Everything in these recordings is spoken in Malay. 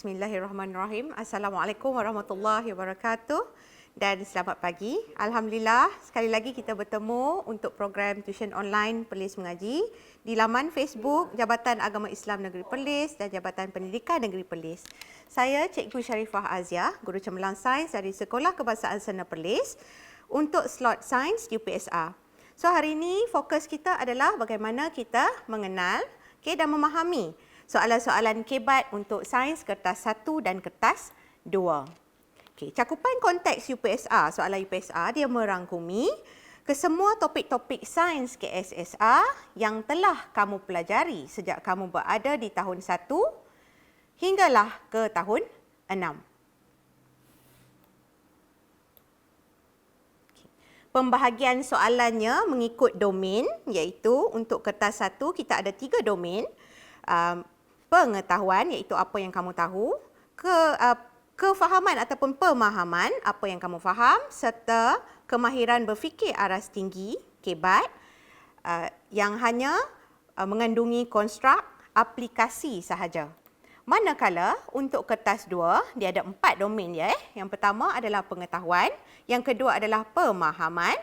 Bismillahirrahmanirrahim. Assalamualaikum warahmatullahi wabarakatuh dan selamat pagi. Alhamdulillah, sekali lagi kita bertemu untuk program tuition online Perlis Mengaji di laman Facebook Jabatan Agama Islam Negeri Perlis dan Jabatan Pendidikan Negeri Perlis. Saya Cikgu Sharifah Azia, Guru Cemerlang Sains dari Sekolah Kebangsaan Sena Perlis untuk slot Sains UPSR. So hari ini fokus kita adalah bagaimana kita mengenal dan memahami soalan-soalan kebat untuk sains kertas 1 dan kertas 2. Cakupan konteks UPSR, soalan UPSR dia merangkumi kesemua topik-topik sains KSSR yang telah kamu pelajari sejak kamu berada di tahun 1 hinggalah ke tahun 6. Pembahagian soalannya mengikut domain, iaitu untuk kertas 1 kita ada 3 domain. Pengetahuan iaitu apa yang kamu tahu, kefahaman ataupun pemahaman apa yang kamu faham, serta kemahiran berfikir aras tinggi kebat yang hanya mengandungi konstruk aplikasi sahaja. Manakala untuk kertas 2 dia ada 4 domain ya. Yang pertama adalah pengetahuan, yang kedua adalah pemahaman,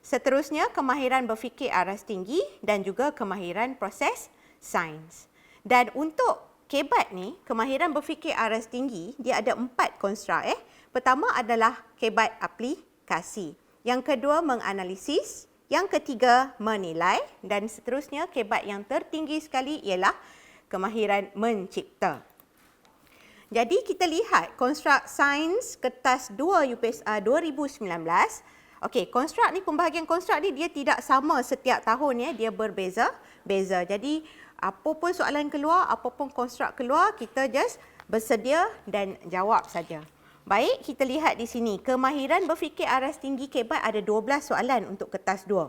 seterusnya kemahiran berfikir aras tinggi dan juga kemahiran proses sains. Dan untuk kebat ni, kemahiran berfikir aras tinggi, dia ada 4 konstruk. Pertama adalah kebat aplikasi. Yang kedua menganalisis, yang ketiga menilai dan seterusnya kebat yang tertinggi sekali ialah kemahiran mencipta. Jadi kita lihat konstruk sains kertas 2 UPSR 2019. Okey, konstruk ni, pembahagian konstruk ni dia tidak sama setiap tahun ya, dia berbeza-beza. Jadi apa pun soalan keluar, apa pun konstruk keluar, kita just bersedia dan jawab saja. Baik, kita lihat di sini. Kemahiran berfikir aras tinggi kebat ada 12 soalan untuk kertas 2.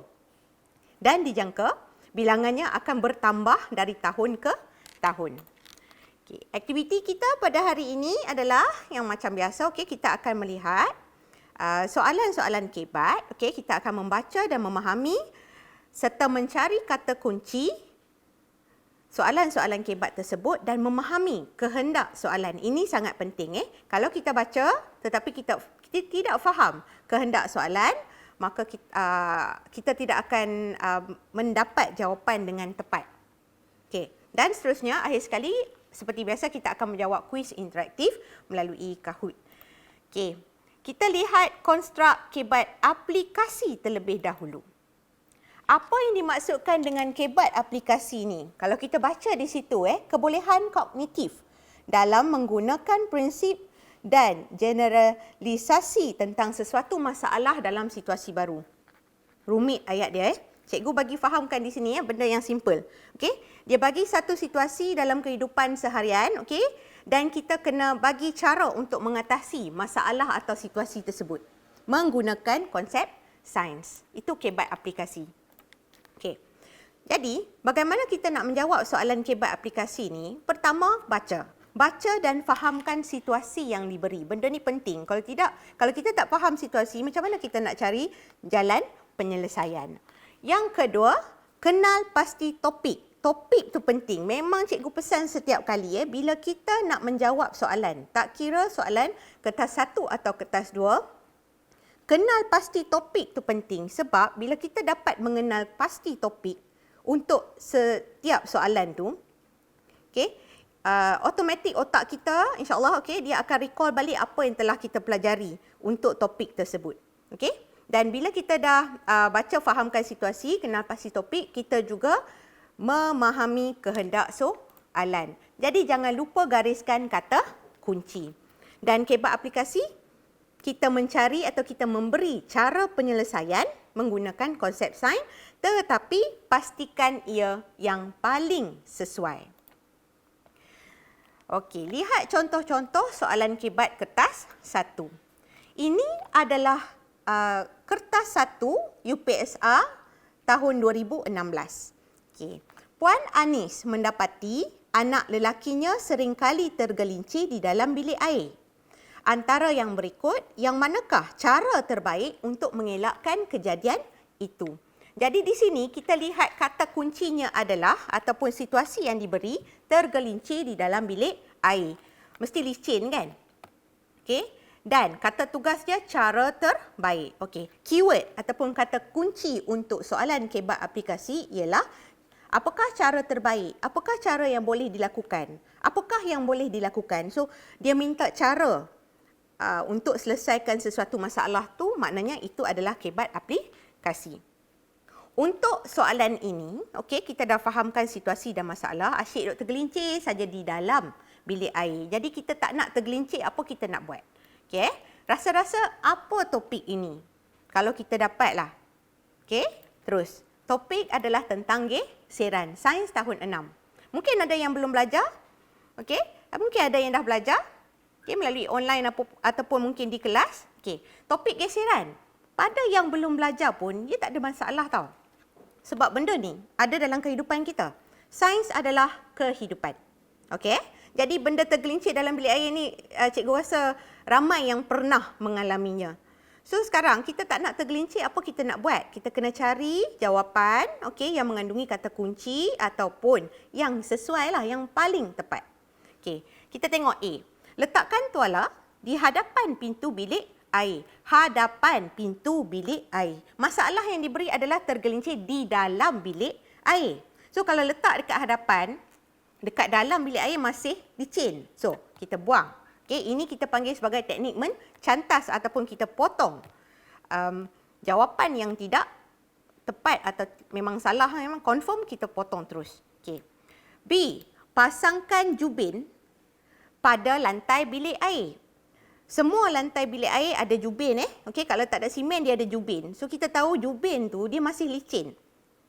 Dan dijangka bilangannya akan bertambah dari tahun ke tahun. Okey, aktiviti kita pada hari ini adalah yang macam biasa. Okey, kita akan melihat soalan-soalan kebat. Okey, kita akan membaca dan memahami serta mencari kata kunci soalan-soalan kebat tersebut dan memahami kehendak soalan. Ini sangat penting. Kalau kita baca tetapi kita tidak faham kehendak soalan, maka kita tidak akan mendapat jawapan dengan tepat. Okey. Dan seterusnya, akhir sekali, seperti biasa kita akan menjawab kuis interaktif melalui Kahoot. Okey. Kita lihat konstruk kebat aplikasi terlebih dahulu. Apa yang dimaksudkan dengan kebat aplikasi ni? Kalau kita baca di situ, kebolehan kognitif dalam menggunakan prinsip dan generalisasi tentang sesuatu masalah dalam situasi baru. Rumit ayat dia. Cikgu bagi fahamkan di sini benda yang simple. Okey? Dia bagi satu situasi dalam kehidupan seharian, okey? Dan kita kena bagi cara untuk mengatasi masalah atau situasi tersebut menggunakan konsep sains. Itu kebat aplikasi. Okey. Jadi, bagaimana kita nak menjawab soalan kebat aplikasi ni? Pertama, baca. Baca dan fahamkan situasi yang diberi. Benda ni penting. Kalau tidak, kalau kita tak faham situasi, macam mana kita nak cari jalan penyelesaian? Yang kedua, kenal pasti topik. Topik tu penting. Memang cikgu pesan setiap kali bila kita nak menjawab soalan, tak kira soalan kertas 1 atau kertas 2, kenal pasti topik tu penting sebab bila kita dapat mengenal pasti topik untuk setiap soalan tu, automatik otak kita insya-Allah dia akan recall balik apa yang telah kita pelajari untuk topik tersebut. Dan bila kita dah baca fahamkan situasi, kenal pasti topik, kita juga memahami kehendak soalan. Jadi jangan lupa gariskan kata kunci. Dan kebat aplikasi, kita mencari atau kita memberi cara penyelesaian menggunakan konsep sains, tetapi pastikan ia yang paling sesuai. Okey, lihat contoh-contoh soalan kebat kertas 1. Ini adalah kertas 1 UPSR tahun 2016. Okey. Puan Anis mendapati anak lelakinya seringkali tergelincir di dalam bilik air. Antara yang berikut, yang manakah cara terbaik untuk mengelakkan kejadian itu? Jadi di sini kita lihat kata kuncinya adalah ataupun situasi yang diberi tergelincir di dalam bilik air. mesti licin kan? Okey. Dan kata tugas dia cara terbaik. Okey. Keyword ataupun kata kunci untuk soalan kebat aplikasi ialah apakah cara terbaik? Apakah cara yang boleh dilakukan? Apakah yang boleh dilakukan? So, dia minta cara untuk selesaikan sesuatu masalah tu, maknanya itu adalah kebat aplikasi. Untuk soalan ini, okey, kita dah fahamkan situasi dan masalah. Asyik duk tergelincir saja di dalam bilik air. Jadi kita tak nak tergelincir, apa kita nak buat? Okey, rasa-rasa apa topik ini? Kalau kita dapatlah. Okey, terus. Topik adalah tentang geseran, sains tahun 6. Mungkin ada yang belum belajar. Okey, mungkin ada yang dah belajar. Okey, melalui online ataupun mungkin di kelas. Okey, topik geseran. Pada yang belum belajar pun, dia tak ada masalah tau. Sebab benda ni ada dalam kehidupan kita. Sains adalah kehidupan. Okey? Jadi benda tergelincir dalam bilik air ni, cikgu rasa ramai yang pernah mengalaminya. So sekarang kita tak nak tergelincir, apa kita nak buat? Kita kena cari jawapan, okey, yang mengandungi kata kunci ataupun yang sesuai lah, yang paling tepat. Okey, kita tengok A. Letakkan tuala di hadapan pintu bilik air. Hadapan pintu bilik air. Masalah yang diberi adalah tergelincir di dalam bilik air. So kalau letak dekat hadapan, dekat dalam bilik air masih licin. So kita buang. Okay, ini kita panggil sebagai teknik mencantas ataupun kita potong jawapan yang tidak tepat atau memang salah, memang confirm, kita potong terus. Okay. B. Pasangkan jubin pada lantai bilik air. Semua lantai bilik air ada jubin. Okey, kalau tak ada simen, dia ada jubin. So, kita tahu jubin tu dia masih licin.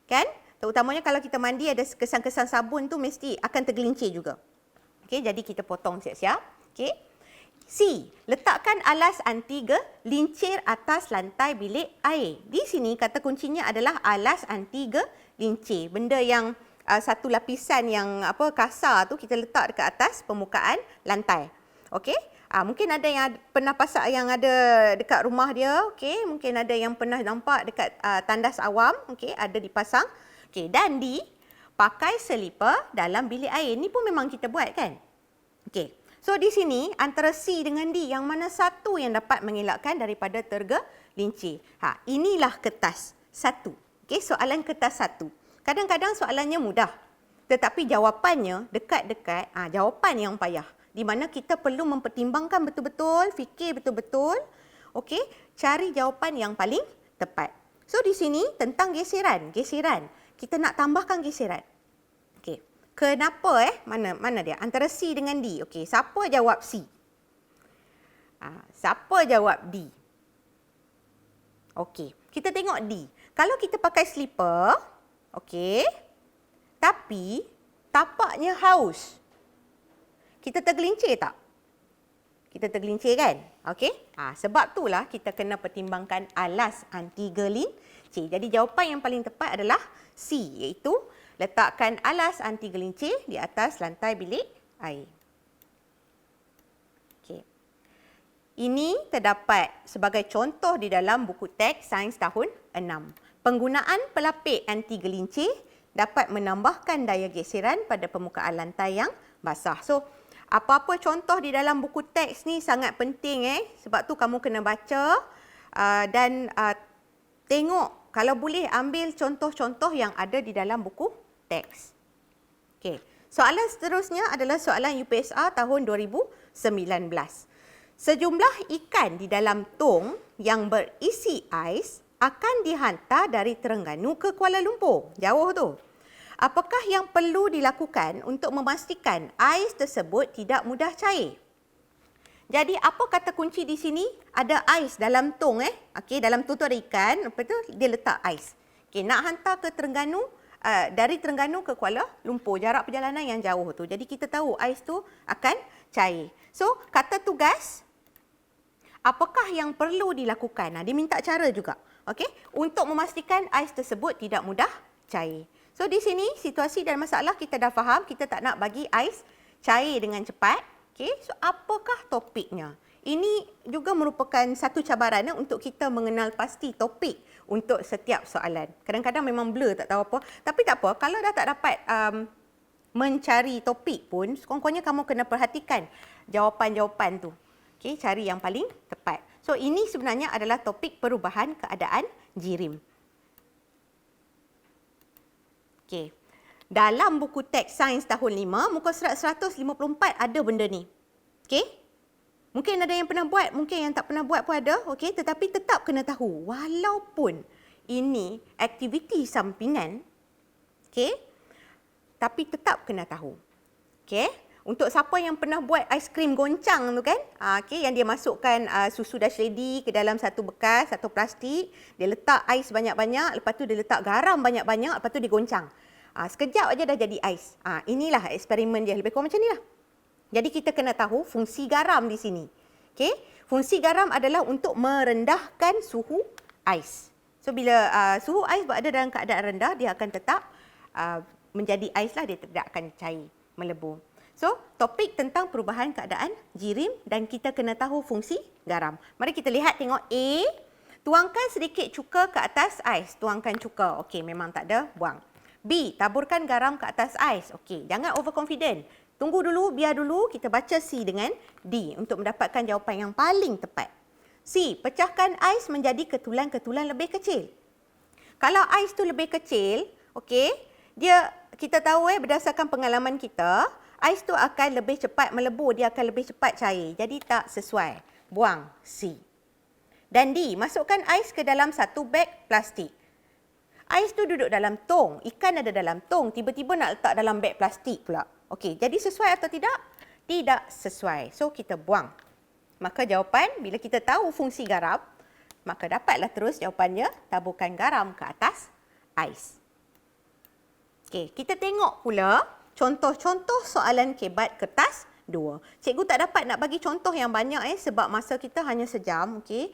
Kan? Terutamanya kalau kita mandi ada kesan-kesan sabun tu mesti akan tergelincir juga. Okey, jadi kita potong siap-siap. Okey. C. Letakkan alas anti gelincir atas lantai bilik air. Di sini kata kuncinya adalah alas anti gelincir. Benda yang satu lapisan yang kasar tu kita letak dekat atas permukaan lantai. Okey? Mungkin ada yang pernah pasang yang ada dekat rumah dia, okey, mungkin ada yang pernah nampak dekat tandas awam, okey, ada dipasang. Okey, dan D, pakai selipar dalam bilik air. Ni pun memang kita buat kan? Okey. So di sini antara C dengan D, yang mana satu yang dapat mengelakkan daripada tergelincir? Inilah kertas 1. Okey, soalan kertas 1. Kadang-kadang soalannya mudah, tetapi jawapannya dekat-dekat jawapan yang payah. Di mana kita perlu mempertimbangkan betul-betul, fikir betul-betul, okey, cari jawapan yang paling tepat. So di sini tentang geseran, kita nak tambahkan geseran. Okey. Kenapa mana dia? Antara C dengan D. Okey, siapa jawab C? Siapa jawab D? Okey, kita tengok D. Kalau kita pakai slipper, okey, tapi tapaknya haus, kita tergelincir tak? Kita tergelincir kan? Okey? Sebab itulah kita kena pertimbangkan alas anti gelincir. Jadi jawapan yang paling tepat adalah C, iaitu letakkan alas anti gelincir di atas lantai bilik air. Okey. Ini terdapat sebagai contoh di dalam buku teks Sains tahun 6. Penggunaan pelapik anti gelincir dapat menambahkan daya geseran pada permukaan lantai yang basah. So, apa-apa contoh di dalam buku teks ni sangat penting sebab tu kamu kena baca dan tengok, kalau boleh ambil contoh-contoh yang ada di dalam buku teks. Okey. Soalan seterusnya adalah soalan UPSR tahun 2019. Sejumlah ikan di dalam tong yang berisi ais akan dihantar dari Terengganu ke Kuala Lumpur. Jauh tu. Apakah yang perlu dilakukan untuk memastikan ais tersebut tidak mudah cair? Jadi apa kata kunci di sini? Ada ais dalam tong Okey, dalam tong tu ada ikan, lepas tu dia letak ais. Okey, nak hantar ke Terengganu, dari Terengganu ke Kuala Lumpur, jarak perjalanan yang jauh tu. Jadi kita tahu ais tu akan cair. So, kata tugas, apakah yang perlu dilakukan? Dia minta cara juga. Okey, untuk memastikan ais tersebut tidak mudah cair. So di sini situasi dan masalah kita dah faham, kita tak nak bagi ais cair dengan cepat. Okey, so apakah topiknya? Ini juga merupakan satu cabaran untuk kita mengenal pasti topik untuk setiap soalan. Kadang-kadang memang blur, tak tahu apa. Tapi tak apa, kalau dah tak dapat mencari topik pun, sekurang-kurangnya kamu kena perhatikan jawapan-jawapan tu. Okey, cari yang paling tepat. So, ini sebenarnya adalah topik perubahan keadaan jirim. Okey. Dalam buku teks sains tahun 5, muka surat 154 ada benda ni. Okey? Mungkin ada yang pernah buat, mungkin yang tak pernah buat pun ada. Okey, tetapi tetap kena tahu. Walaupun ini aktiviti sampingan, okey, tapi tetap kena tahu. Okey? Untuk siapa yang pernah buat aiskrim goncang tu kan, okey, yang dia masukkan susu Dutch Lady ke dalam satu bekas, satu plastik, dia letak ais banyak-banyak, lepas tu dia letak garam banyak-banyak, lepas tu dia goncang. Sekejap aja dah jadi ais. Inilah eksperimen dia, lebih kurang macam ni lah. Jadi kita kena tahu fungsi garam di sini. Okey, fungsi garam adalah untuk merendahkan suhu ais. So bila suhu ais berada dalam keadaan rendah, dia akan tetap menjadi ais lah, dia tidak akan cair, melebur. So, topik tentang perubahan keadaan jirim dan kita kena tahu fungsi garam. Mari kita lihat, tengok A. Tuangkan sedikit cuka ke atas ais. Tuangkan cuka. Okey, memang tak ada, buang. B. Taburkan garam ke atas ais. Okey, jangan overconfident. Tunggu dulu, biar dulu kita baca C dengan D untuk mendapatkan jawapan yang paling tepat. C. Pecahkan ais menjadi ketulan-ketulan lebih kecil. Kalau ais tu lebih kecil, okey, kita tahu berdasarkan pengalaman kita, ais tu akan lebih cepat melebur, dia akan lebih cepat cair. Jadi tak sesuai. Buang C. Dan D, masukkan ais ke dalam satu beg plastik. Ais tu duduk dalam tong, ikan ada dalam tong, tiba-tiba nak letak dalam beg plastik pula. Okey, jadi sesuai atau tidak? Tidak sesuai. So kita buang. Maka jawapan, bila kita tahu fungsi garam, maka dapatlah terus jawapannya, taburkan garam ke atas ais. Okey, kita tengok pula contoh-contoh soalan kebat kertas 2. Cikgu tak dapat nak bagi contoh yang banyak sebab masa kita hanya sejam. Okey,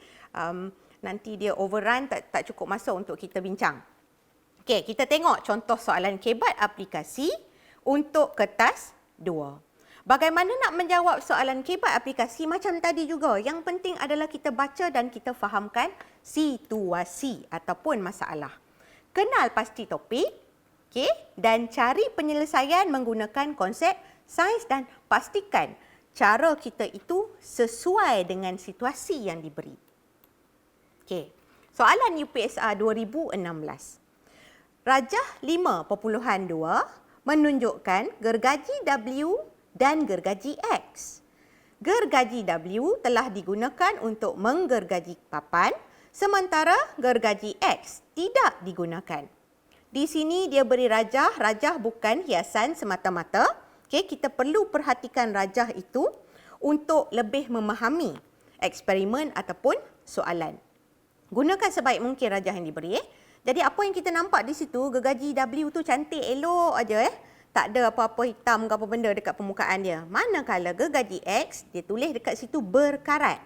nanti dia overrun, tak cukup masa untuk kita bincang. Okey, kita tengok contoh soalan kebat aplikasi untuk kertas 2. Bagaimana nak menjawab soalan kebat aplikasi macam tadi juga? Yang penting adalah kita baca dan kita fahamkan situasi ataupun masalah. Kenal pasti topik. Okay, dan cari penyelesaian menggunakan konsep sains dan pastikan cara kita itu sesuai dengan situasi yang diberi. Okay, soalan UPSR 2016. Rajah 5.2 menunjukkan gergaji W dan gergaji X. Gergaji W telah digunakan untuk menggergaji papan, sementara gergaji X tidak digunakan. Di sini dia beri rajah, rajah bukan hiasan semata-mata. Okay, kita perlu perhatikan rajah itu untuk lebih memahami eksperimen ataupun soalan. Gunakan sebaik mungkin rajah yang diberi. Jadi apa yang kita nampak di situ, gergaji W tu cantik, elok aja. Tak ada apa-apa hitam ke apa benda dekat permukaan dia. Manakala gergaji X, dia tulis dekat situ berkarat.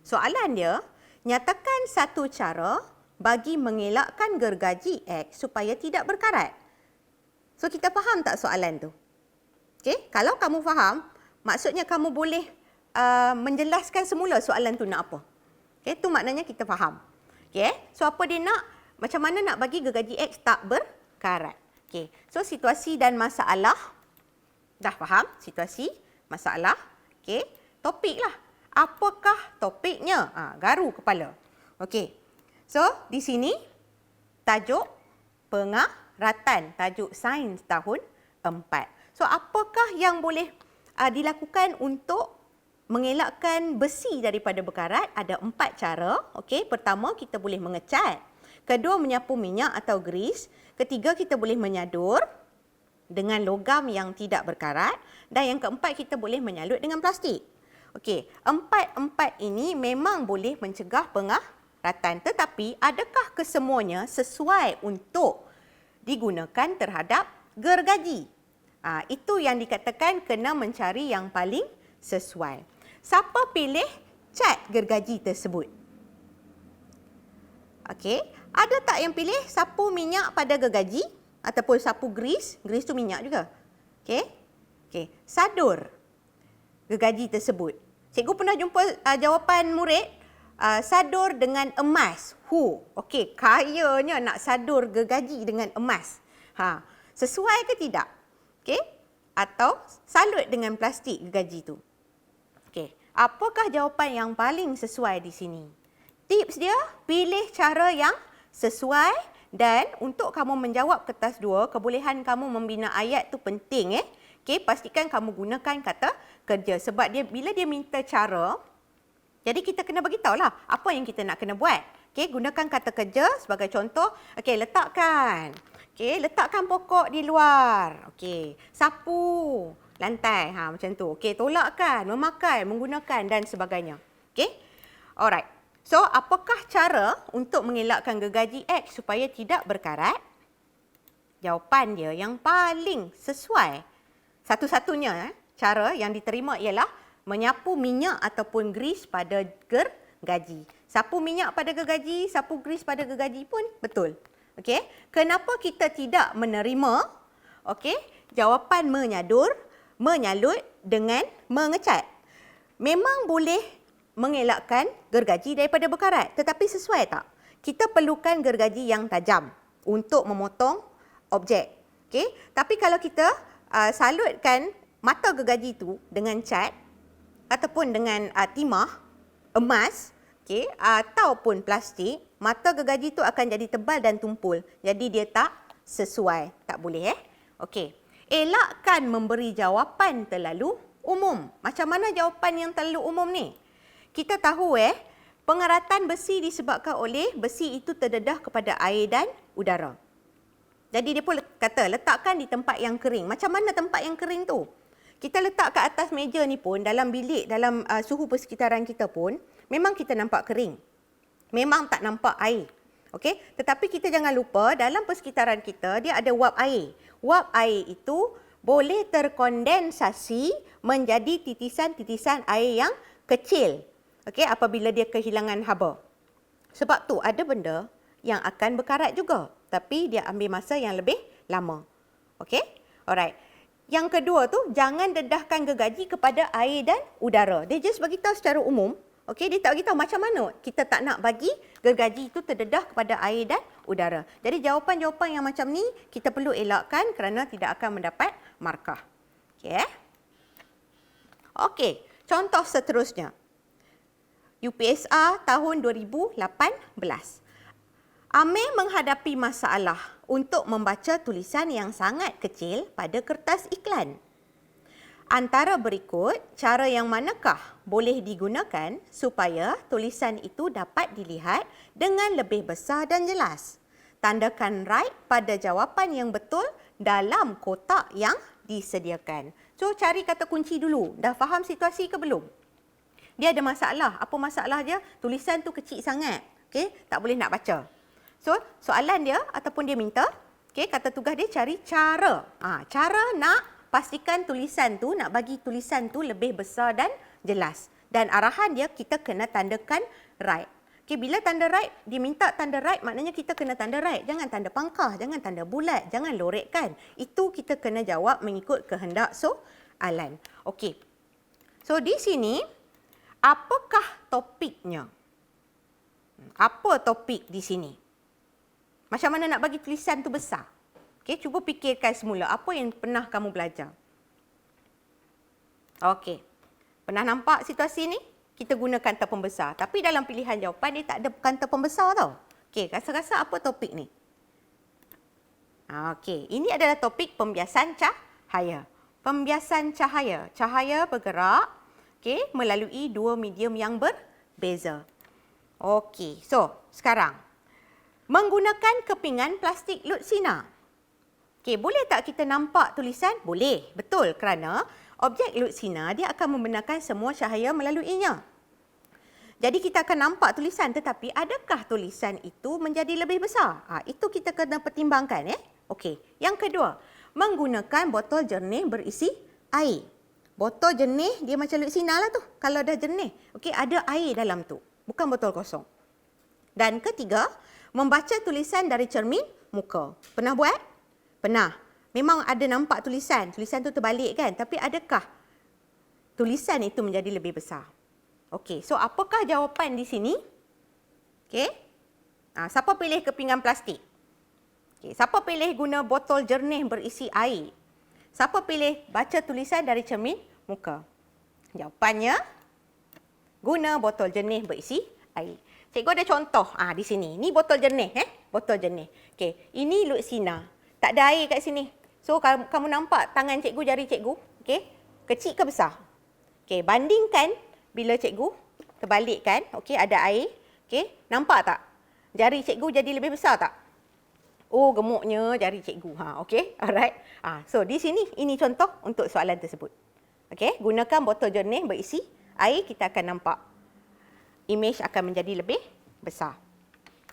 Soalan dia, nyatakan satu cara bagi mengelakkan gergaji X supaya tidak berkarat. So, kita faham tak soalan tu? Okey, kalau kamu faham, maksudnya kamu boleh menjelaskan semula soalan tu nak apa. Okey, tu maknanya kita faham. Okey, so apa dia nak? Macam mana nak bagi gergaji X tak berkarat? Okey, so situasi dan masalah. Dah faham? Situasi, masalah. Okey, topik lah. Apakah topiknya? Garu kepala. Okey. So, di sini tajuk pengaratan, tajuk sains tahun 4. So, apakah yang boleh dilakukan untuk mengelakkan besi daripada berkarat? Ada 4 cara. Okey, pertama kita boleh mengecat. Kedua, menyapu minyak atau grease. Ketiga, kita boleh menyadur dengan logam yang tidak berkarat. Dan yang keempat, kita boleh menyalut dengan plastik. Okey, empat ini memang boleh mencegah pengaratan. Tetapi adakah kesemuanya sesuai untuk digunakan terhadap gergaji? Itu yang dikatakan kena mencari yang paling sesuai. Siapa pilih cat gergaji tersebut? Okey, ada tak yang pilih sapu minyak pada gergaji ataupun sapu grease? Grease tu minyak juga. Okey. Okey, sadur gergaji tersebut. Cikgu pernah jumpa jawapan murid, sadur dengan emas. Okey, kayanya nak sadur gergaji dengan emas. Sesuai ke tidak? Okey? Atau salut dengan plastik gergaji tu. Okey. Apakah jawapan yang paling sesuai di sini? Tips dia, pilih cara yang sesuai dan untuk kamu menjawab kertas 2, kebolehan kamu membina ayat tu penting. Okey, pastikan kamu gunakan kata kerja sebab bila dia minta cara, jadi kita kena beritahulah apa yang kita nak kena buat. Okey, gunakan kata kerja sebagai contoh. Okey, letakkan. Okey, letakkan pokok di luar. Okey, sapu lantai. Macam tu. Okey, tolakkan, memakai, menggunakan dan sebagainya. Okey? Alright. So, apakah cara untuk mengelakkan gergaji X supaya tidak berkarat? Jawapan dia yang paling sesuai. Satu-satunya cara yang diterima ialah menyapu minyak ataupun grease pada gergaji. Sapu minyak pada gergaji, sapu grease pada gergaji pun betul. Okey? Kenapa kita tidak menerima jawapan menyalut dengan mengecat? Memang boleh mengelakkan gergaji daripada berkarat, tetapi sesuai tak? Kita perlukan gergaji yang tajam untuk memotong objek. Okey? Tapi kalau kita salutkan mata gergaji tu dengan cat ataupun dengan timah, emas, ataupun plastik, mata gergaji tu akan jadi tebal dan tumpul. Jadi dia tak sesuai. Tak boleh. Okey. Elakkan memberi jawapan terlalu umum. Macam mana jawapan yang terlalu umum ni? Kita tahu pengeratan besi disebabkan oleh besi itu terdedah kepada air dan udara. Jadi dia pun kata letakkan di tempat yang kering. Macam mana tempat yang kering tu? Kita letak kat atas meja ni pun, dalam bilik, dalam suhu persekitaran kita pun, memang kita nampak kering. Memang tak nampak air. Okey? Tetapi kita jangan lupa, dalam persekitaran kita, dia ada wap air. Wap air itu boleh terkondensasi menjadi titisan-titisan air yang kecil. Okey? Apabila dia kehilangan haba. Sebab tu ada benda yang akan berkarat juga. Tapi dia ambil masa yang lebih lama. Okey? Alright. Yang kedua tu, jangan dedahkan gergaji kepada air dan udara. Dia just beritahu secara umum. Okey, dia tak beritahu macam mana kita tak nak bagi gergaji itu terdedah kepada air dan udara. Jadi jawapan-jawapan yang macam ni kita perlu elakkan kerana tidak akan mendapat markah. Okey. Okey, contoh seterusnya. UPSR tahun 2018. Amir menghadapi masalah untuk membaca tulisan yang sangat kecil pada kertas iklan. Antara berikut, cara yang manakah boleh digunakan supaya tulisan itu dapat dilihat dengan lebih besar dan jelas? Tandakan right pada jawapan yang betul dalam kotak yang disediakan. So, cari kata kunci dulu. Dah faham situasi ke belum? Dia ada masalah. Apa masalah dia? Tulisan tu kecil sangat. Okay? Tak boleh nak baca. So, soalan dia ataupun dia minta, kata tugas dia cari cara. Cara nak pastikan tulisan tu, nak bagi tulisan tu lebih besar dan jelas. Dan arahan dia, kita kena tandakan right. Bila tanda right, dia minta tanda right, maknanya kita kena tanda right. Jangan tanda pangkah, jangan tanda bulat, jangan lorekkan. Itu kita kena jawab mengikut kehendak soalan. Okey. So, di sini, apakah topiknya? Apa topik di sini? Macam mana nak bagi tulisan tu besar? Okey, cuba fikirkan semula apa yang pernah kamu belajar. Okey. Pernah nampak situasi ni? Kita guna kanta pembesar. Tapi dalam pilihan jawapan dia tak ada kanta pembesar tau. Okey, rasa-rasa apa topik ni? Okey, ini adalah topik pembiasan cahaya. Pembiasan cahaya. Cahaya bergerak melalui dua medium yang berbeza. Okey, so sekarang menggunakan kepingan plastik lut sinar. Okey, boleh tak kita nampak tulisan? Boleh, betul, kerana objek lut sinar dia akan membenarkan semua cahaya melaluinya. Jadi kita akan nampak tulisan, tetapi adakah tulisan itu menjadi lebih besar? Itu kita kena pertimbangkan. Okey, yang kedua, menggunakan botol jernih berisi air. Botol jernih dia macam lut sinar lah tu. Kalau dah jernih, okey, ada air dalam tu, bukan botol kosong. Dan ketiga, membaca tulisan dari cermin muka. Pernah buat? Pernah. Memang ada nampak tulisan. Tulisan tu terbalik kan? Tapi adakah tulisan itu menjadi lebih besar? Okey, so apakah jawapan di sini? Okey. Siapa pilih kepingan plastik? Okey, siapa pilih guna botol jernih berisi air? Siapa pilih baca tulisan dari cermin muka? Jawapannya, guna botol jernih berisi air. Cikgu ada contoh di sini. Ni botol jernih. Botol jernih. Okey, ini Luxina. Tak ada air kat sini. So, kamu nampak tangan cikgu, jari cikgu. Okey, kecil ke besar? Okey, bandingkan bila cikgu terbalikkan. Okey, ada air. Okey, nampak tak? Jari cikgu jadi lebih besar tak? Oh, gemuknya jari cikgu. Okey, alright. So, di sini, ini contoh untuk soalan tersebut. Okey, gunakan botol jernih berisi air, kita akan nampak imej akan menjadi lebih besar.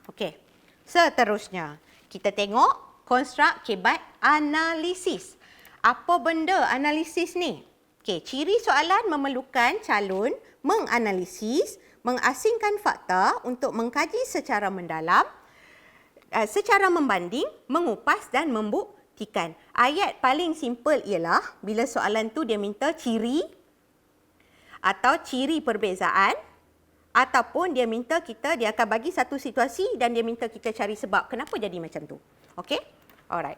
Okey, seterusnya, kita tengok konstruk kebat analisis. Apa benda analisis ni? Okey, ciri soalan memerlukan calon menganalisis, mengasingkan fakta untuk mengkaji secara mendalam, secara membanding, mengupas dan membuktikan. Ayat paling simple ialah bila soalan tu dia minta ciri atau ciri perbezaan, ataupun dia minta dia akan bagi satu situasi dan dia minta kita cari sebab kenapa jadi macam tu. Okey? Alright.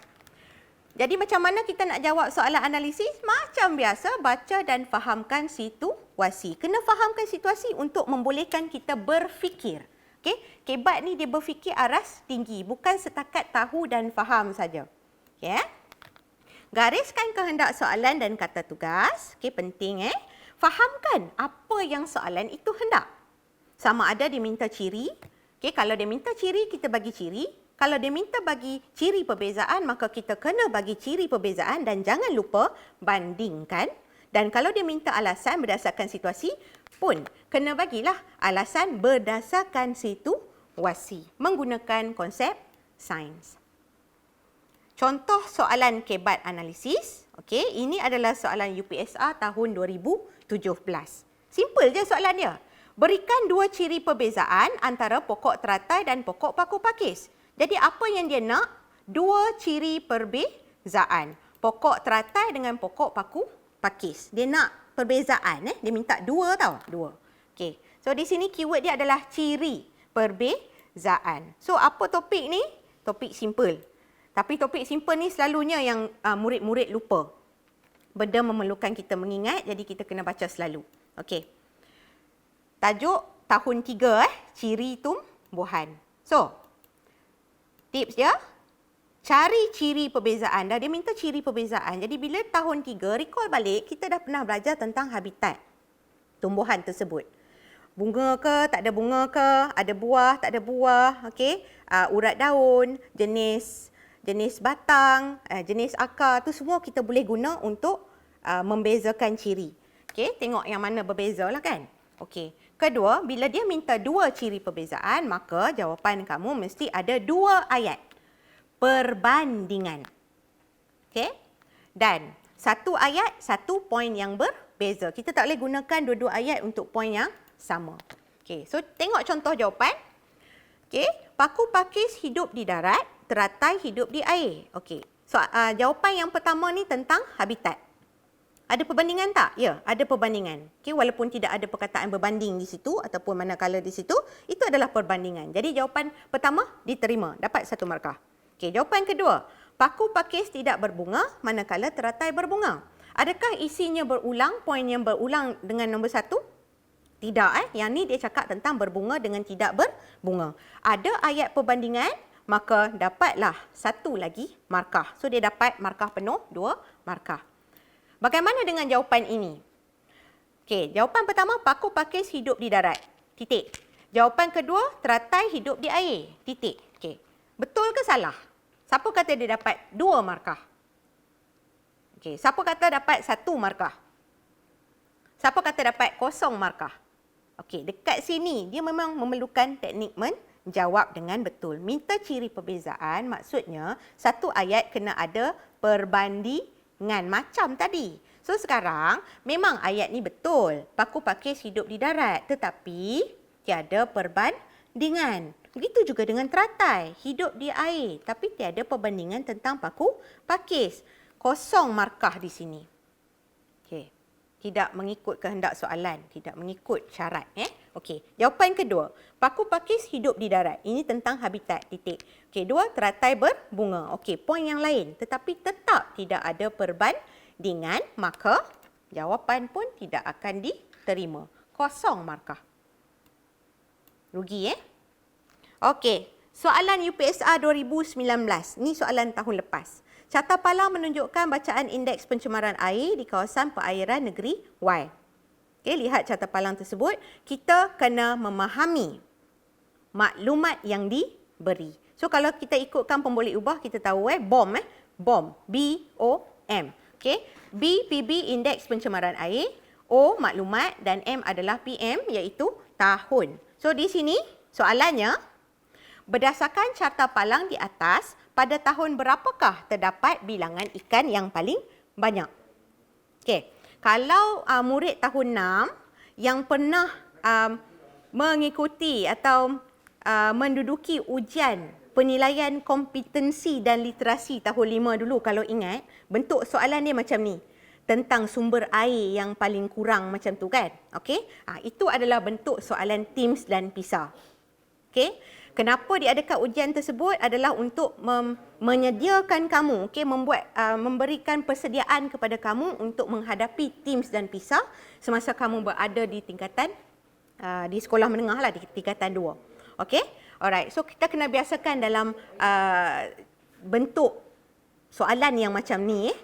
Jadi macam mana kita nak jawab soalan analisis? Macam biasa, baca dan fahamkan situasi. Kena fahamkan situasi untuk membolehkan kita berfikir. Okey? Kebat ni dia berfikir aras tinggi, bukan setakat tahu dan faham saja. Okey? Gariskan kehendak soalan dan kata tugas. Okey, penting fahamkan apa yang soalan itu hendak. Sama ada dia minta ciri. Okay, kalau dia minta ciri, kita bagi ciri. Kalau dia minta bagi ciri perbezaan, maka kita kena bagi ciri perbezaan dan jangan lupa bandingkan. Dan kalau dia minta alasan berdasarkan situasi, pun kena bagilah alasan berdasarkan situasi menggunakan konsep sains. Contoh soalan kebat analisis. Okey, ini adalah soalan UPSR tahun 2017. Simple je soalan dia. Berikan dua ciri perbezaan antara pokok teratai dan pokok paku pakis. Jadi apa yang dia nak? Dua ciri perbezaan. Pokok teratai dengan pokok paku pakis. Dia nak perbezaan. Dia minta dua tau. Dua. Okey. So di sini keyword dia adalah ciri perbezaan. So apa topik ni? Topik simple. Tapi topik simple ni selalunya yang murid-murid lupa. Benda memerlukan kita mengingat, jadi kita kena baca selalu. Okey. Tajuk tahun 3, ciri tumbuhan. So, tips dia, cari ciri perbezaan. Dah dia minta ciri perbezaan. Jadi bila tahun 3, recall balik, kita dah pernah belajar tentang habitat tumbuhan tersebut. Bunga ke, tak ada bunga ke, ada buah, tak ada buah, okey. Urat daun, jenis batang, jenis akar, tu semua kita boleh guna untuk membezakan ciri. Okey, tengok yang mana berbeza lah kan. Okey. Kedua, bila dia minta dua ciri perbezaan, maka jawapan kamu mesti ada dua ayat perbandingan. Okey? Dan satu ayat, satu poin yang berbeza. Kita tak boleh gunakan dua-dua ayat untuk poin yang sama. Okey, so tengok contoh jawapan. Okey, paku pakis hidup di darat, teratai hidup di air. Okey. So jawapan yang pertama ni tentang habitat. Ada perbandingan tak? Ya, ada perbandingan. Okay, walaupun tidak ada perkataan berbanding di situ ataupun manakala di situ, itu adalah perbandingan. Jadi jawapan pertama diterima, dapat 1 markah. Okay, jawapan kedua, paku pakis tidak berbunga manakala teratai berbunga. Adakah isinya berulang, poin yang berulang dengan nombor 1? Tidak. Yang ni dia cakap tentang berbunga dengan tidak berbunga. Ada ayat perbandingan, maka dapatlah 1 lagi markah. So dia dapat markah penuh, 2 markah. Bagaimana dengan jawapan ini? Okey, jawapan pertama, paku pakis hidup di darat. Titik. Jawapan kedua, teratai hidup di air. Titik. Okey. Betul ke salah? Siapa kata dia dapat 2 markah? Okey, siapa kata dapat 1 markah? Siapa kata dapat 0 markah? Okey, dekat sini dia memang memerlukan teknik menjawab dengan betul. Minta ciri perbezaan, maksudnya satu ayat kena ada perbandingan macam tadi. So sekarang memang ayat ni betul. Paku pakis hidup di darat, tetapi tiada perbandingan. Begitu juga dengan teratai, hidup di air, tapi tiada perbandingan tentang paku pakis. 0 markah di sini. Okey. Tidak mengikut kehendak soalan, tidak mengikut syarat. Okey, jawapan kedua. Paku pakis hidup di darat. Ini tentang habitat, titik. Okey, 2, teratai berbunga. Okey, poin yang lain. Tetapi tetap tidak ada perbandingan, maka jawapan pun tidak akan diterima. Kosong markah. Rugi, Okey, soalan UPSR 2019. Ini soalan tahun lepas. Carta Palang menunjukkan bacaan indeks pencemaran air di kawasan perairan negeri Y. Okey, lihat carta palang tersebut. Kita kena memahami maklumat yang diberi. So, kalau kita ikutkan pemboleh ubah, kita tahu BOM. BOM. B-O-M. Okey, B, PB, indeks pencemaran air. O, maklumat. Dan M adalah PM, iaitu tahun. So, di sini soalannya, berdasarkan carta palang di atas, pada tahun berapakah terdapat bilangan ikan yang paling banyak? Okey, kalau murid tahun 6 yang pernah mengikuti atau menduduki ujian penilaian kompetensi dan literasi tahun 5 dulu, kalau ingat, bentuk soalan dia macam ni. Tentang sumber air yang paling kurang macam tu kan? Okey, itu adalah bentuk soalan TIMSS dan PISA. Okey. Kenapa diadakan ujian tersebut adalah untuk menyediakan kamu, memberikan persediaan kepada kamu untuk menghadapi TIMSS dan PISA semasa kamu berada di tingkatan di sekolah menengah lah, di tingkatan 2. Okey? Alright. So kita kena biasakan dalam bentuk soalan yang macam ni.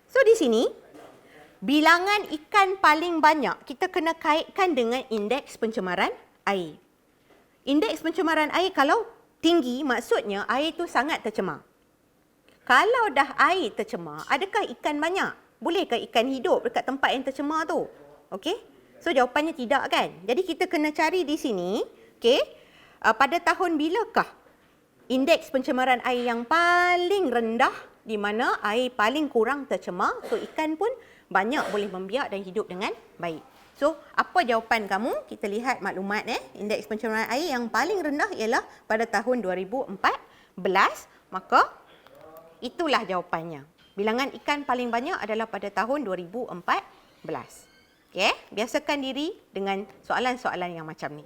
So di sini bilangan ikan paling banyak kita kena kaitkan dengan indeks pencemaran air. Indeks pencemaran air kalau tinggi, maksudnya air itu sangat tercemar. Kalau dah air tercemar, adakah ikan banyak? Bolehkah ikan hidup dekat tempat yang tercemar tu? Okey? So jawapannya tidak kan? Jadi kita kena cari di sini, okey, pada tahun bilakah indeks pencemaran air yang paling rendah, di mana air paling kurang tercemar, so ikan pun banyak boleh membiak dan hidup dengan baik. So, apa jawapan kamu? Kita lihat maklumat. Indeks pencemaran air yang paling rendah ialah pada tahun 2014. Maka, itulah jawapannya. Bilangan ikan paling banyak adalah pada tahun 2014. Okey, biasakan diri dengan soalan-soalan yang macam ni.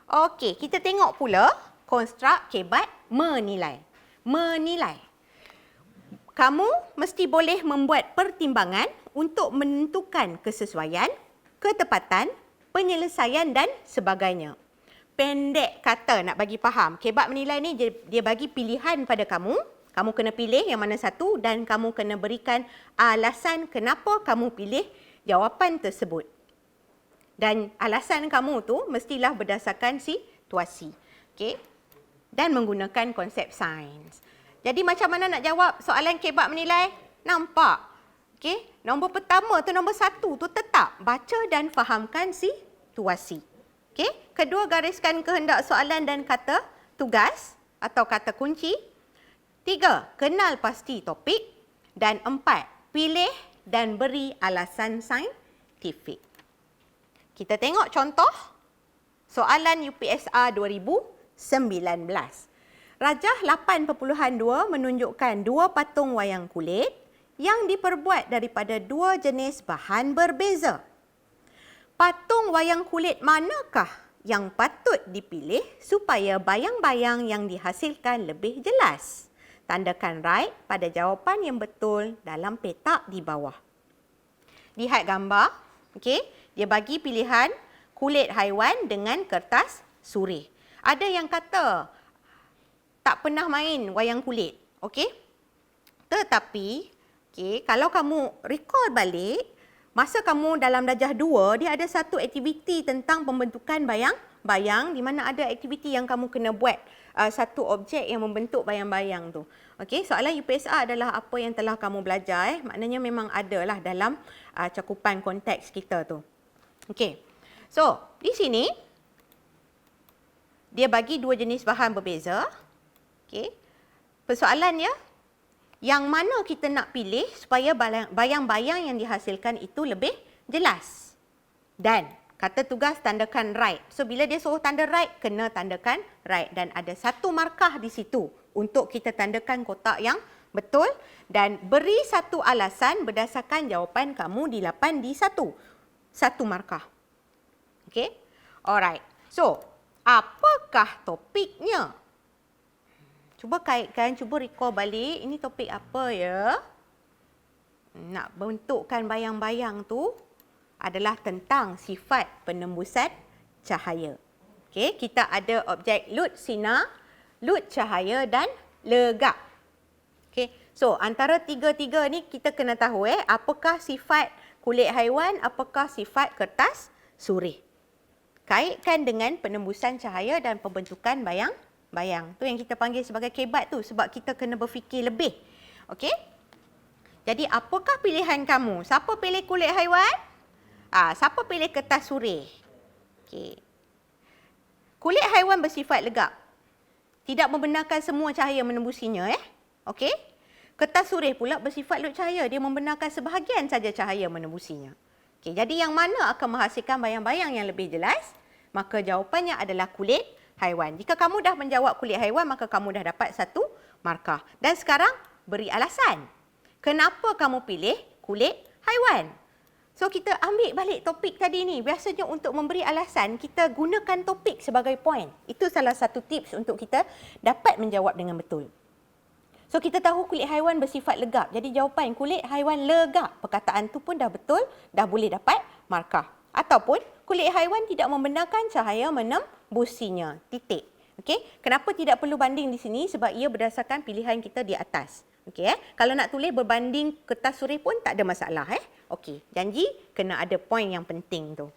Okey, kita tengok pula konstruk kebat menilai. Menilai. Kamu mesti boleh membuat pertimbangan untuk menentukan kesesuaian, ketepatan, penyelesaian dan sebagainya. Pendek kata nak bagi faham. Kebat menilai ni dia bagi pilihan pada kamu. Kamu kena pilih yang mana satu dan kamu kena berikan alasan kenapa kamu pilih jawapan tersebut. Dan alasan kamu tu mestilah berdasarkan situasi. Okey? Dan menggunakan konsep sains. Jadi macam mana nak jawab soalan kebat menilai? Nampak? Okey, nombor pertama tu, nombor 1 tu tetap baca dan fahamkan situasi. Okey, kedua gariskan kehendak soalan dan kata tugas atau kata kunci. 3, kenal pasti topik. Dan 4, pilih dan beri alasan saintifik. Kita tengok contoh soalan UPSR 2019. Rajah 8.2 menunjukkan 2 patung wayang kulit yang diperbuat daripada 2 jenis bahan berbeza. Patung wayang kulit manakah yang patut dipilih supaya bayang-bayang yang dihasilkan lebih jelas? Tandakan right pada jawapan yang betul dalam petak di bawah. Lihat gambar. Okey, dia bagi pilihan kulit haiwan dengan kertas surih. Ada yang kata tak pernah main wayang kulit. Okey? Tetapi kalau kamu recall balik, masa kamu dalam darjah 2, dia ada satu aktiviti tentang pembentukan bayang-bayang di mana ada aktiviti yang kamu kena buat satu objek yang membentuk bayang-bayang tu. Okey, soalan UPSR adalah apa yang telah kamu belajar. Maknanya memang adalah dalam cakupan konteks kita tu. Okey. So, di sini dia bagi 2 jenis bahan berbeza. Okey. Persoalannya, yang mana kita nak pilih supaya bayang-bayang yang dihasilkan itu lebih jelas. Dan kata tugas tandakan right. So bila dia suruh tanda right, kena tandakan right. Dan ada 1 markah di situ untuk kita tandakan kotak yang Betul? Dan beri satu alasan berdasarkan jawapan kamu di 8 di 1. Satu markah. Okey? Alright. So, apakah topiknya? Cuba kaitkan, cuba recall balik. Ini topik apa ya? Nak bentukkan bayang-bayang tu adalah tentang sifat penembusan cahaya. Okey, kita ada objek lut sinar, lut cahaya dan legak. Okey, so antara tiga-tiga ni kita kena tahu apakah sifat kulit haiwan, apakah sifat kertas surih. Kaitkan dengan penembusan cahaya dan pembentukan bayang-bayang. Tu yang kita panggil sebagai kebat tu sebab kita kena berfikir lebih. Okey? Jadi apakah pilihan kamu? Siapa pilih kulit haiwan? Siapa pilih kertas surih? Okey. Kulit haiwan bersifat legap. Tidak membenarkan semua cahaya menembusinya. Okey? Kertas surih pula bersifat lut cahaya. Dia membenarkan sebahagian saja cahaya menembusinya. Okey, jadi yang mana akan menghasilkan bayang-bayang yang lebih jelas? Maka jawapannya adalah kulit haiwan. Jika kamu dah menjawab kulit haiwan, maka kamu dah dapat satu markah. Dan sekarang beri alasan. Kenapa kamu pilih kulit haiwan? So, kita ambil balik topik tadi ni. Biasanya untuk memberi alasan, kita gunakan topik sebagai poin. Itu salah satu tips untuk kita dapat menjawab dengan betul. So, kita tahu kulit haiwan bersifat legap. Jadi, jawapan kulit haiwan legap. Perkataan tu pun dah betul, dah boleh dapat markah. Ataupun, kulit haiwan tidak membenarkan cahaya menembusinya. Titik. Okey? Kenapa tidak perlu banding di sini? Sebab ia berdasarkan pilihan kita di atas. Okey, Kalau nak tulis berbanding kertas surih pun tak ada masalah. Okey, janji kena ada poin yang penting tu.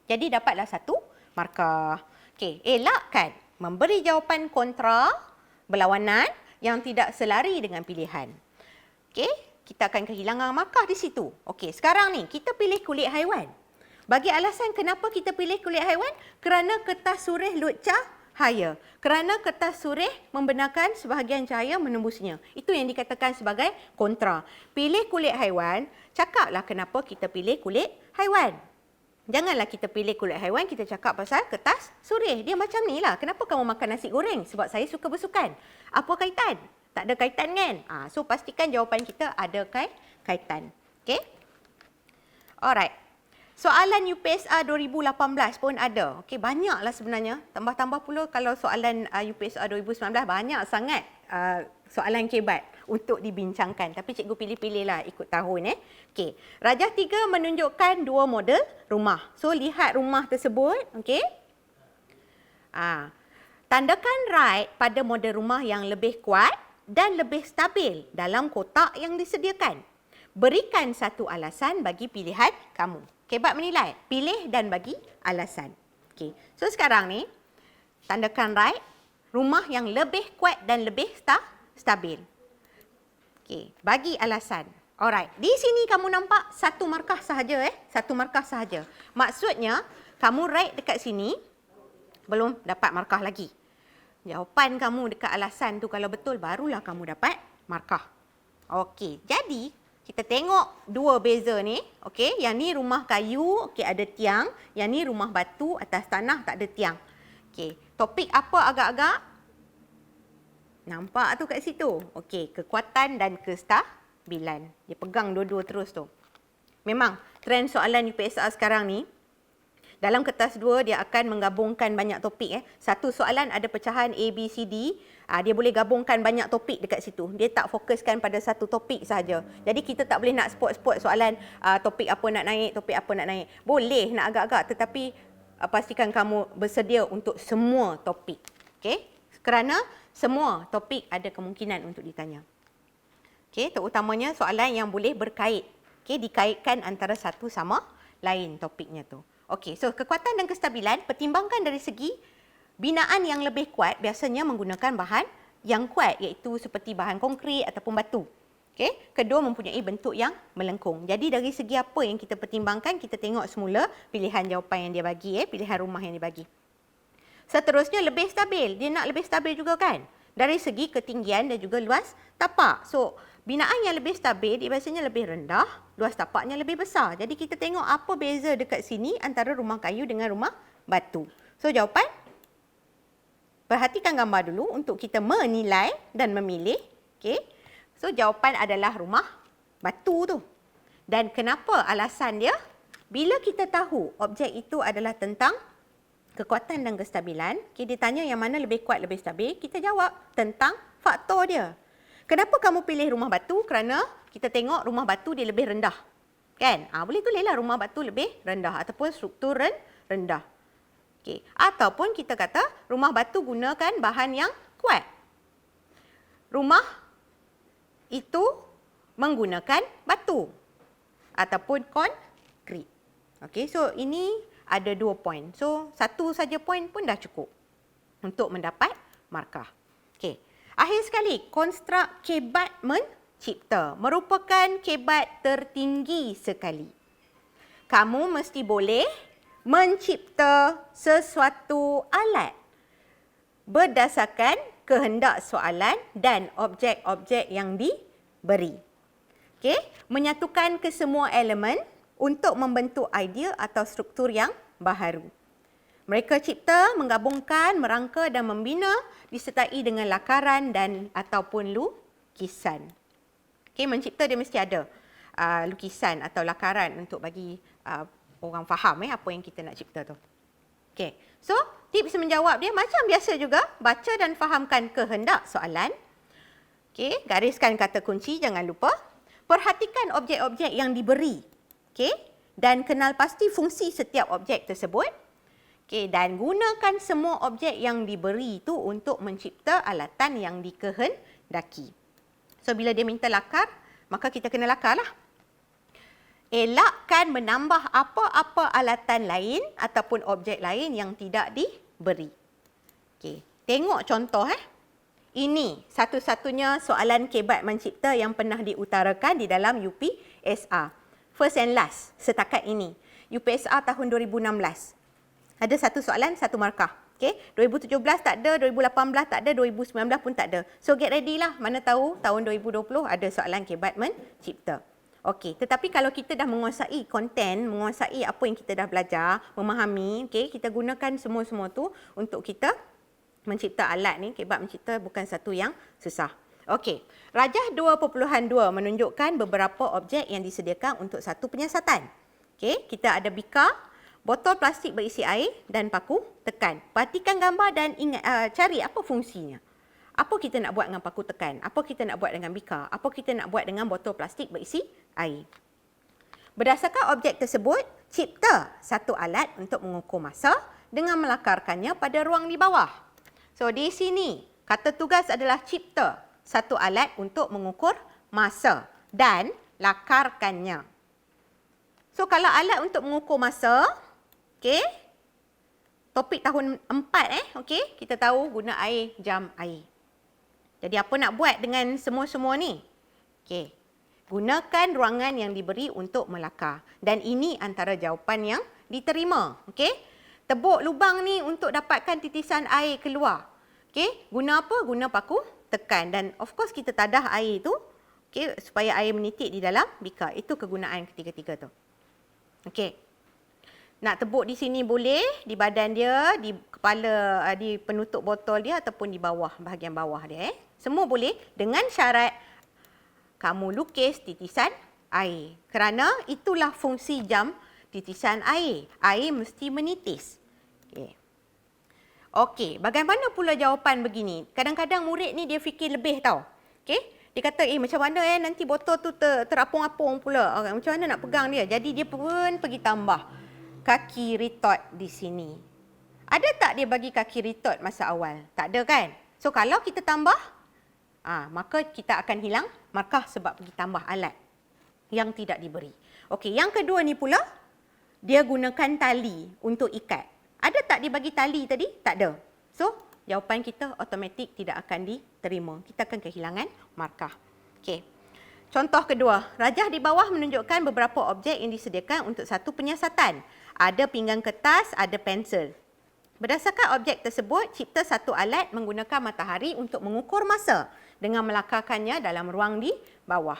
Jadi dapatlah satu markah. Okey, elakkan memberi jawapan kontra berlawanan yang tidak selari dengan pilihan. Okey, kita akan kehilangan markah di situ. Okey, sekarang ni kita pilih kulit haiwan. Bagi alasan kenapa kita pilih kulit haiwan? Kerana kertas surih lut cahaya. Kerana kertas surih membenarkan sebahagian cahaya menembusnya. Itu yang dikatakan sebagai kontra. Pilih kulit haiwan, cakaplah kenapa kita pilih kulit haiwan. Janganlah kita pilih kulit haiwan, kita cakap pasal kertas surih. Dia macam ni lah. Kenapa kamu makan nasi goreng? Sebab saya suka bersukan. Apa kaitan? Tak ada kaitan kan? So, pastikan jawapan kita ada kaitan. Okay? Alright. Soalan UPSR 2018 pun ada. Okey, banyaklah sebenarnya. Tambah-tambah pula kalau soalan UPSR 2019 banyak sangat soalan kebat untuk dibincangkan. Tapi cikgu pilih-pilihlah ikut tahun. Okey, Rajah 3 menunjukkan dua model rumah. So, lihat rumah tersebut. Okey. Tandakan right pada model rumah yang lebih kuat dan lebih stabil dalam kotak yang disediakan. Berikan satu alasan bagi pilihan kamu. Kebat menilai, pilih dan bagi alasan. Okey. So sekarang ni tandakan right, rumah yang lebih kuat dan lebih stabil. Okey, bagi alasan. Alright, di sini kamu nampak satu markah sahaja satu markah sahaja. Maksudnya kamu right dekat sini belum dapat markah lagi. Jawapan kamu dekat alasan tu kalau betul barulah kamu dapat markah. Okey, jadi kita tengok dua beza ni. Okey, yang ni rumah kayu, okey ada tiang. Yang ni rumah batu atas tanah tak ada tiang. Okey, topik apa agak-agak? Nampak tu kat situ. Okey, kekuatan dan kestabilan. Dia pegang dua-dua terus tu. Memang trend soalan UPSR sekarang ni dalam kertas 2 dia akan menggabungkan banyak topik. Satu soalan ada pecahan A, B, C, D. Dia boleh gabungkan banyak topik dekat situ. Dia tak fokuskan pada satu topik sahaja. Jadi kita tak boleh nak spot-spot soalan topik apa nak naik, topik apa nak naik. Boleh nak agak-agak tetapi pastikan kamu bersedia untuk semua topik. Okey? Kerana semua topik ada kemungkinan untuk ditanya. Okey, terutamanya soalan yang boleh berkait. Okey, dikaitkan antara satu sama lain topiknya tu. Okey, so kekuatan dan kestabilan pertimbangkan dari segi binaan yang lebih kuat biasanya menggunakan bahan yang kuat iaitu seperti bahan konkrit ataupun batu. Okey, kedua mempunyai bentuk yang melengkung. Jadi dari segi apa yang kita pertimbangkan, kita tengok semula pilihan jawapan yang dia bagi, pilihan rumah yang dia bagi. Seterusnya lebih stabil. Dia nak lebih stabil juga kan? Dari segi ketinggian dan juga luas tapak. So, binaan yang lebih stabil dia biasanya lebih rendah, luas tapaknya lebih besar. Jadi kita tengok apa beza dekat sini antara rumah kayu dengan rumah batu. So jawapan, perhatikan gambar dulu untuk kita menilai dan memilih. Okay. So jawapan adalah rumah batu tu. Dan kenapa alasan dia? Bila kita tahu objek itu adalah tentang kekuatan dan kestabilan, dia tanya yang mana lebih kuat, lebih stabil, kita jawab tentang faktor dia. Kenapa kamu pilih rumah batu? Kerana kita tengok rumah batu dia lebih rendah. Kan? Boleh tulislah rumah batu lebih rendah ataupun struktur rendah. Okay. Ataupun kita kata rumah batu gunakan bahan yang kuat. Rumah itu menggunakan batu ataupun konkrit. Okey, so ini ada 2 poin. So, 1 saja poin pun dah cukup untuk mendapat markah. Okey. Akhir sekali, konstruk kebat mencipta merupakan kebat tertinggi sekali. Kamu mesti boleh mencipta sesuatu alat berdasarkan kehendak soalan dan objek-objek yang diberi. Okey, menyatukan kesemua elemen untuk membentuk idea atau struktur yang baharu. Mereka cipta, menggabungkan, merangka dan membina disertai dengan lakaran dan ataupun lukisan. Okey, mencipta dia mesti ada lukisan atau lakaran untuk bagi orang faham apa yang kita nak cipta tu. Okey. So, tips menjawab dia macam biasa juga, baca dan fahamkan kehendak soalan. Okey, gariskan kata kunci, jangan lupa. Perhatikan objek-objek yang diberi. Okey, dan kenal pasti fungsi setiap objek tersebut. Okey, dan gunakan semua objek yang diberi itu untuk mencipta alatan yang dikehendaki. So, bila dia minta lakar, maka kita kena lakarlah. Elakkan menambah apa-apa alatan lain ataupun objek lain yang tidak diberi. Okey, tengok contoh Ini satu-satunya soalan kebat mencipta yang pernah diutarakan di dalam UPSR. First and last setakat ini. UPSR tahun 2016. Ada satu soalan, satu markah. Okay? 2017 tak ada, 2018 tak ada, 2019 pun tak ada. So get ready lah. Mana tahu tahun 2020 ada soalan kebat mencipta. Okey, tetapi kalau kita dah menguasai konten, menguasai apa yang kita dah belajar, memahami, okay, kita gunakan semua-semua tu untuk kita mencipta alat ni, kebat mencipta bukan satu yang susah. Okey, rajah 2.2 menunjukkan beberapa objek yang disediakan untuk satu penyiasatan. Okey, kita ada bikar, botol plastik berisi air dan paku tekan. Perhatikan gambar dan ingat, cari apa fungsinya. Apa kita nak buat dengan paku tekan? Apa kita nak buat dengan bikar? Apa kita nak buat dengan botol plastik berisi air? Berdasarkan objek tersebut, cipta satu alat untuk mengukur masa dengan melakarkannya pada ruang di bawah. So, di sini, kata tugas adalah cipta satu alat untuk mengukur masa dan lakarkannya. So, kalau alat untuk mengukur masa, okey, topik tahun 4, okey, kita tahu guna air, jam air. Jadi, apa nak buat dengan semua-semua ni? Okey, gunakan ruangan yang diberi untuk melakar. Dan ini antara jawapan yang diterima. Okey, tebuk lubang ni untuk dapatkan titisan air keluar. Okey, guna apa? Guna paku tekan. Dan of course kita tadah air tu, okey, supaya air menitik di dalam bikar. Itu kegunaan ketiga-tiga tu. Okey. Nak tebuk di sini boleh, di badan dia, di kepala, di penutup botol dia ataupun di bawah, bahagian bawah dia. Semua boleh dengan syarat kamu lukis titisan air. Kerana itulah fungsi jam titisan air. Air mesti menitis. Okey. Okey, bagaimana pula jawapan begini? Kadang-kadang murid ni dia fikir lebih tau. Okey? Dia kata, macam mana nanti botol tu terapung-apung pula. Macam mana nak pegang dia? Jadi dia pun pergi tambah kaki retort di sini. Ada tak dia bagi kaki retort masa awal? Tak ada kan? So kalau kita tambah, maka kita akan hilang markah sebab pergi tambah alat yang tidak diberi. Okey, yang kedua ni pula, dia gunakan tali untuk ikat. Ada tak dia bagi tali tadi? Tak ada. So, jawapan kita automatik tidak akan diterima. Kita akan kehilangan markah. Okey. Contoh kedua, rajah di bawah menunjukkan beberapa objek yang disediakan untuk satu penyiasatan. Ada pinggan kertas, ada pensel. Berdasarkan objek tersebut, cipta satu alat menggunakan matahari untuk mengukur masa dengan melakarkannya dalam ruang di bawah.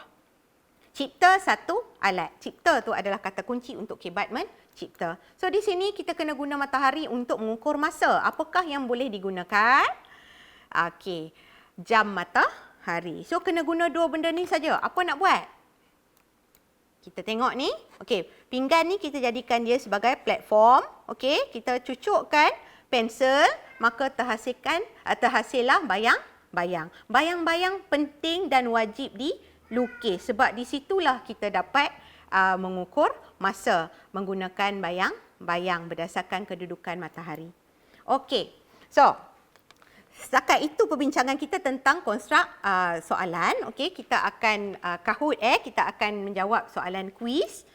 Cipta satu alat. Cipta tu adalah kata kunci untuk kebat mencipta. So, di sini kita kena guna matahari untuk mengukur masa. Apakah yang boleh digunakan? Okey, jam matahari. hari. So, kena guna dua benda ni saja. Apa nak buat? Kita tengok ni. Okey, pinggan ni kita jadikan dia sebagai platform. Okey, kita cucukkan pensel, maka terhasillah bayang-bayang. Bayang-bayang penting dan wajib dilukis sebab di situlah kita dapat mengukur masa menggunakan bayang-bayang berdasarkan kedudukan matahari. Okey. So, setakat itu perbincangan kita tentang konstruk soalan. Okey, kita akan Kahoot kita akan menjawab soalan kuis.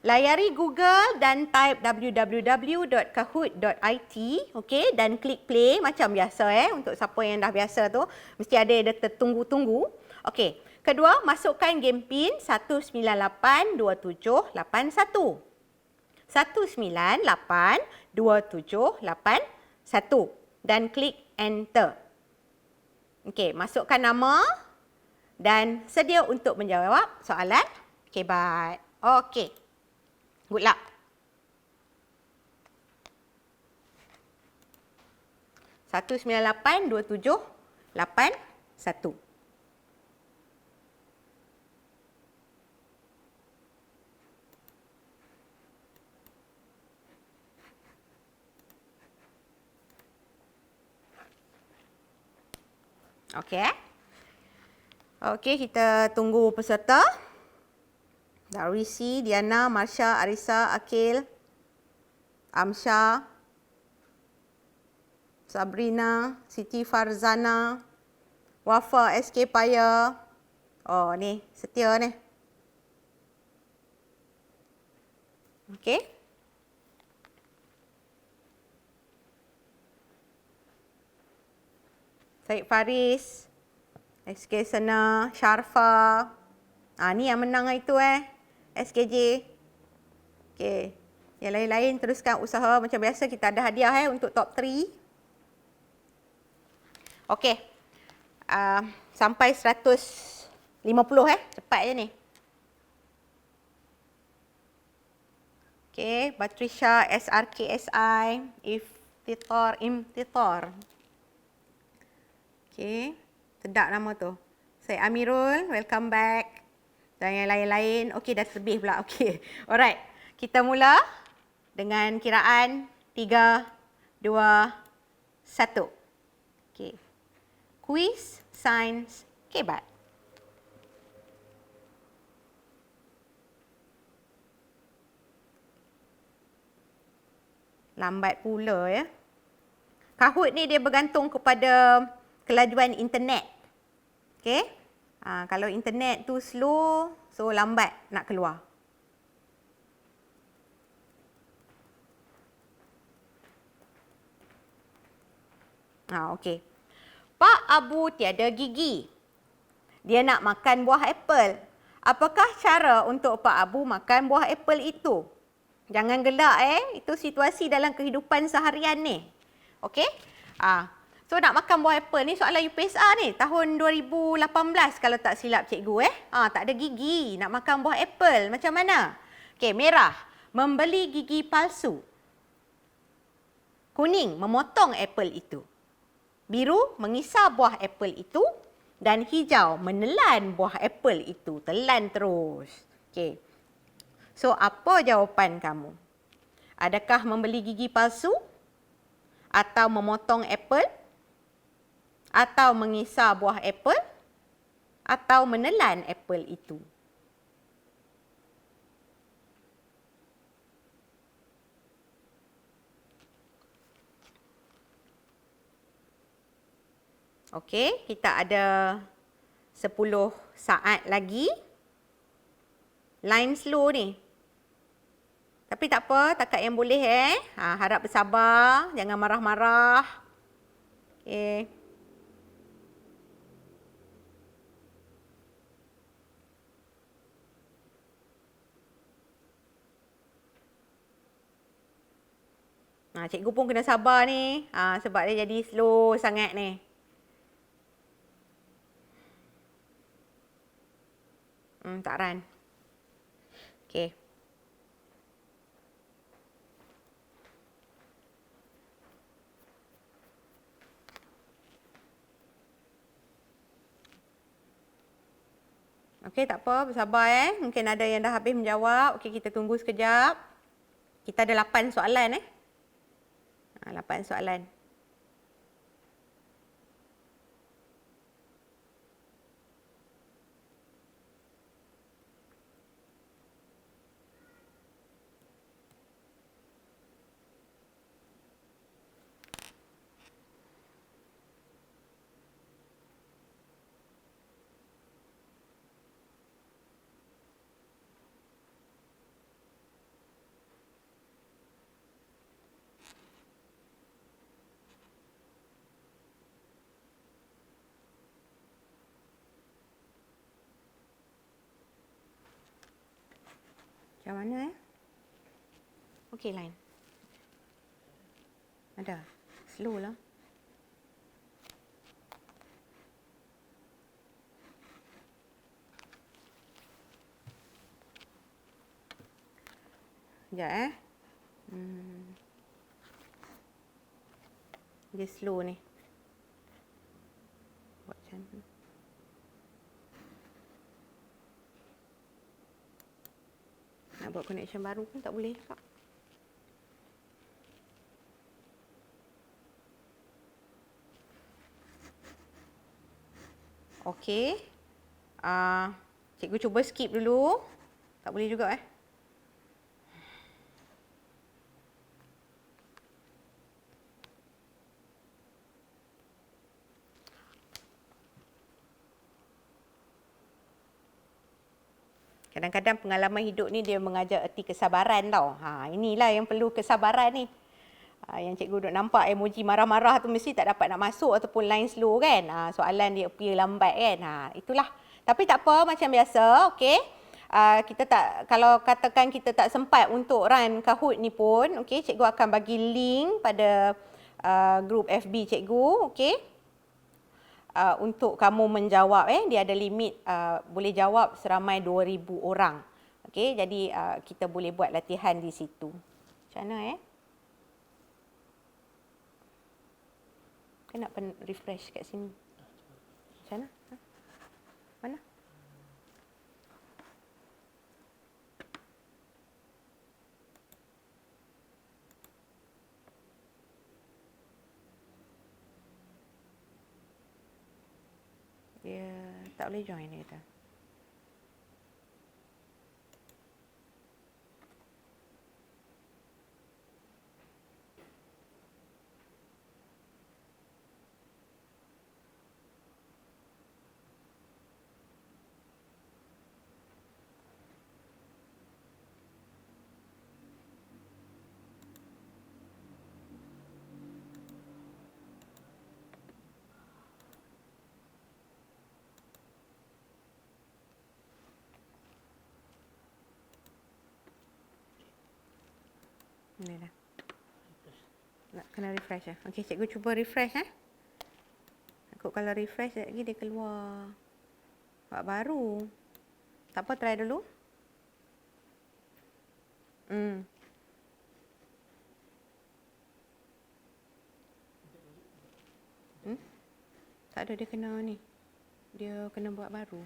Layari Google dan type www.kahoot.it, okey, dan klik play macam biasa untuk siapa yang dah biasa tu mesti ada yang tertunggu-tunggu. Okey, kedua masukkan game pin 1982781. 1982781 dan klik enter. Okey, masukkan nama dan sedia untuk menjawab soalan kebat. Okey. Good luck. Satu sembilan lapan dua tujuh lapan satu. Okey. Okey, kita tunggu peserta. Darwisi, Diana, Marsha, Arisa, Akil, Amsha, Sabrina, Siti Farzana, Wafa, SK Paya. Oh, ni setia ni. Okey. Syed Faris, SK Sena, Sharfa. Ni yang menang itu SKJ. Okey. Yang lain-lain teruskan usaha macam biasa, kita ada hadiah untuk top 3. Okey. Sampai 150 cepat je ni. Okey, Batrisha, SRKSI, Imtitar. Okey, sedap nama tu. Saya Amirul, welcome back. Dan yang lain-lain, okey dah lebih pula. Okey, alright. Kita mula dengan kiraan 3, 2, 1. Okey. Kuis Sains Kebat. Lambat pula ya. Kahoot ni dia bergantung kepada kelajuan internet. Okey. Kalau internet tu slow, so lambat nak keluar. Okey. Pak Abu tiada gigi. Dia nak makan buah apple. Apakah cara untuk Pak Abu makan buah apple itu? Jangan gelak itu situasi dalam kehidupan seharian ni. Okey? So nak makan buah apple ni soalan UPSR ni tahun 2018 kalau tak silap cikgu tak ada gigi, nak makan buah apple macam mana? Okey, merah, membeli gigi palsu. Kuning, memotong apple itu. Biru, mengisar buah apple itu. Dan hijau, menelan buah apple itu. Telan terus. Okey. So, apa jawapan kamu? Adakah membeli gigi palsu? Atau memotong apple? Atau mengisar buah apple? Atau menelan apple itu? Okey, kita ada 10 saat lagi. Line slow ni. Tapi tak apa, takat yang boleh harap bersabar, jangan marah-marah. Okey. Cikgu pun kena sabar ni. Sebab dia jadi slow sangat ni. Tak run. Okey. Okey, tak apa, bersabar Mungkin ada yang dah habis menjawab. Okey, kita tunggu sekejap. Kita ada 8 soalan 8 soalan. Macam mana Okey, line. Ada. Slow lah. Sekejap Dia slow ni. Buat macam ni. Nak buat connection baru pun tak boleh kak. Okey. Cikgu cuba skip dulu. Tak boleh juga Kadang-kadang pengalaman hidup ni dia mengajar erti kesabaran tau. Inilah yang perlu kesabaran ni. Yang cikgu duk nampak emoji marah-marah tu mesti tak dapat nak masuk ataupun line slow kan. Soalan dia appear lambat kan. Itulah. Tapi tak apa, macam biasa, okey. Kita tak, kalau katakan kita tak sempat untuk run Kahoot ni pun, okey, cikgu akan bagi link pada grup FB cikgu, okey. Untuk kamu menjawab dia ada limit boleh jawab seramai 2,000 orang. Okey, jadi kita boleh buat latihan di situ. Macam mana Kan nak refresh kat sini. Macam mana? Mana? Dia tak boleh join dia kata. Ni dah. Nak kena refresh Okey, cikgu cuba refresh Takut kalau refresh lagi dia keluar buat baru. Tak apa, try dulu. Tak ada, dia kena ni. Dia kena buat baru.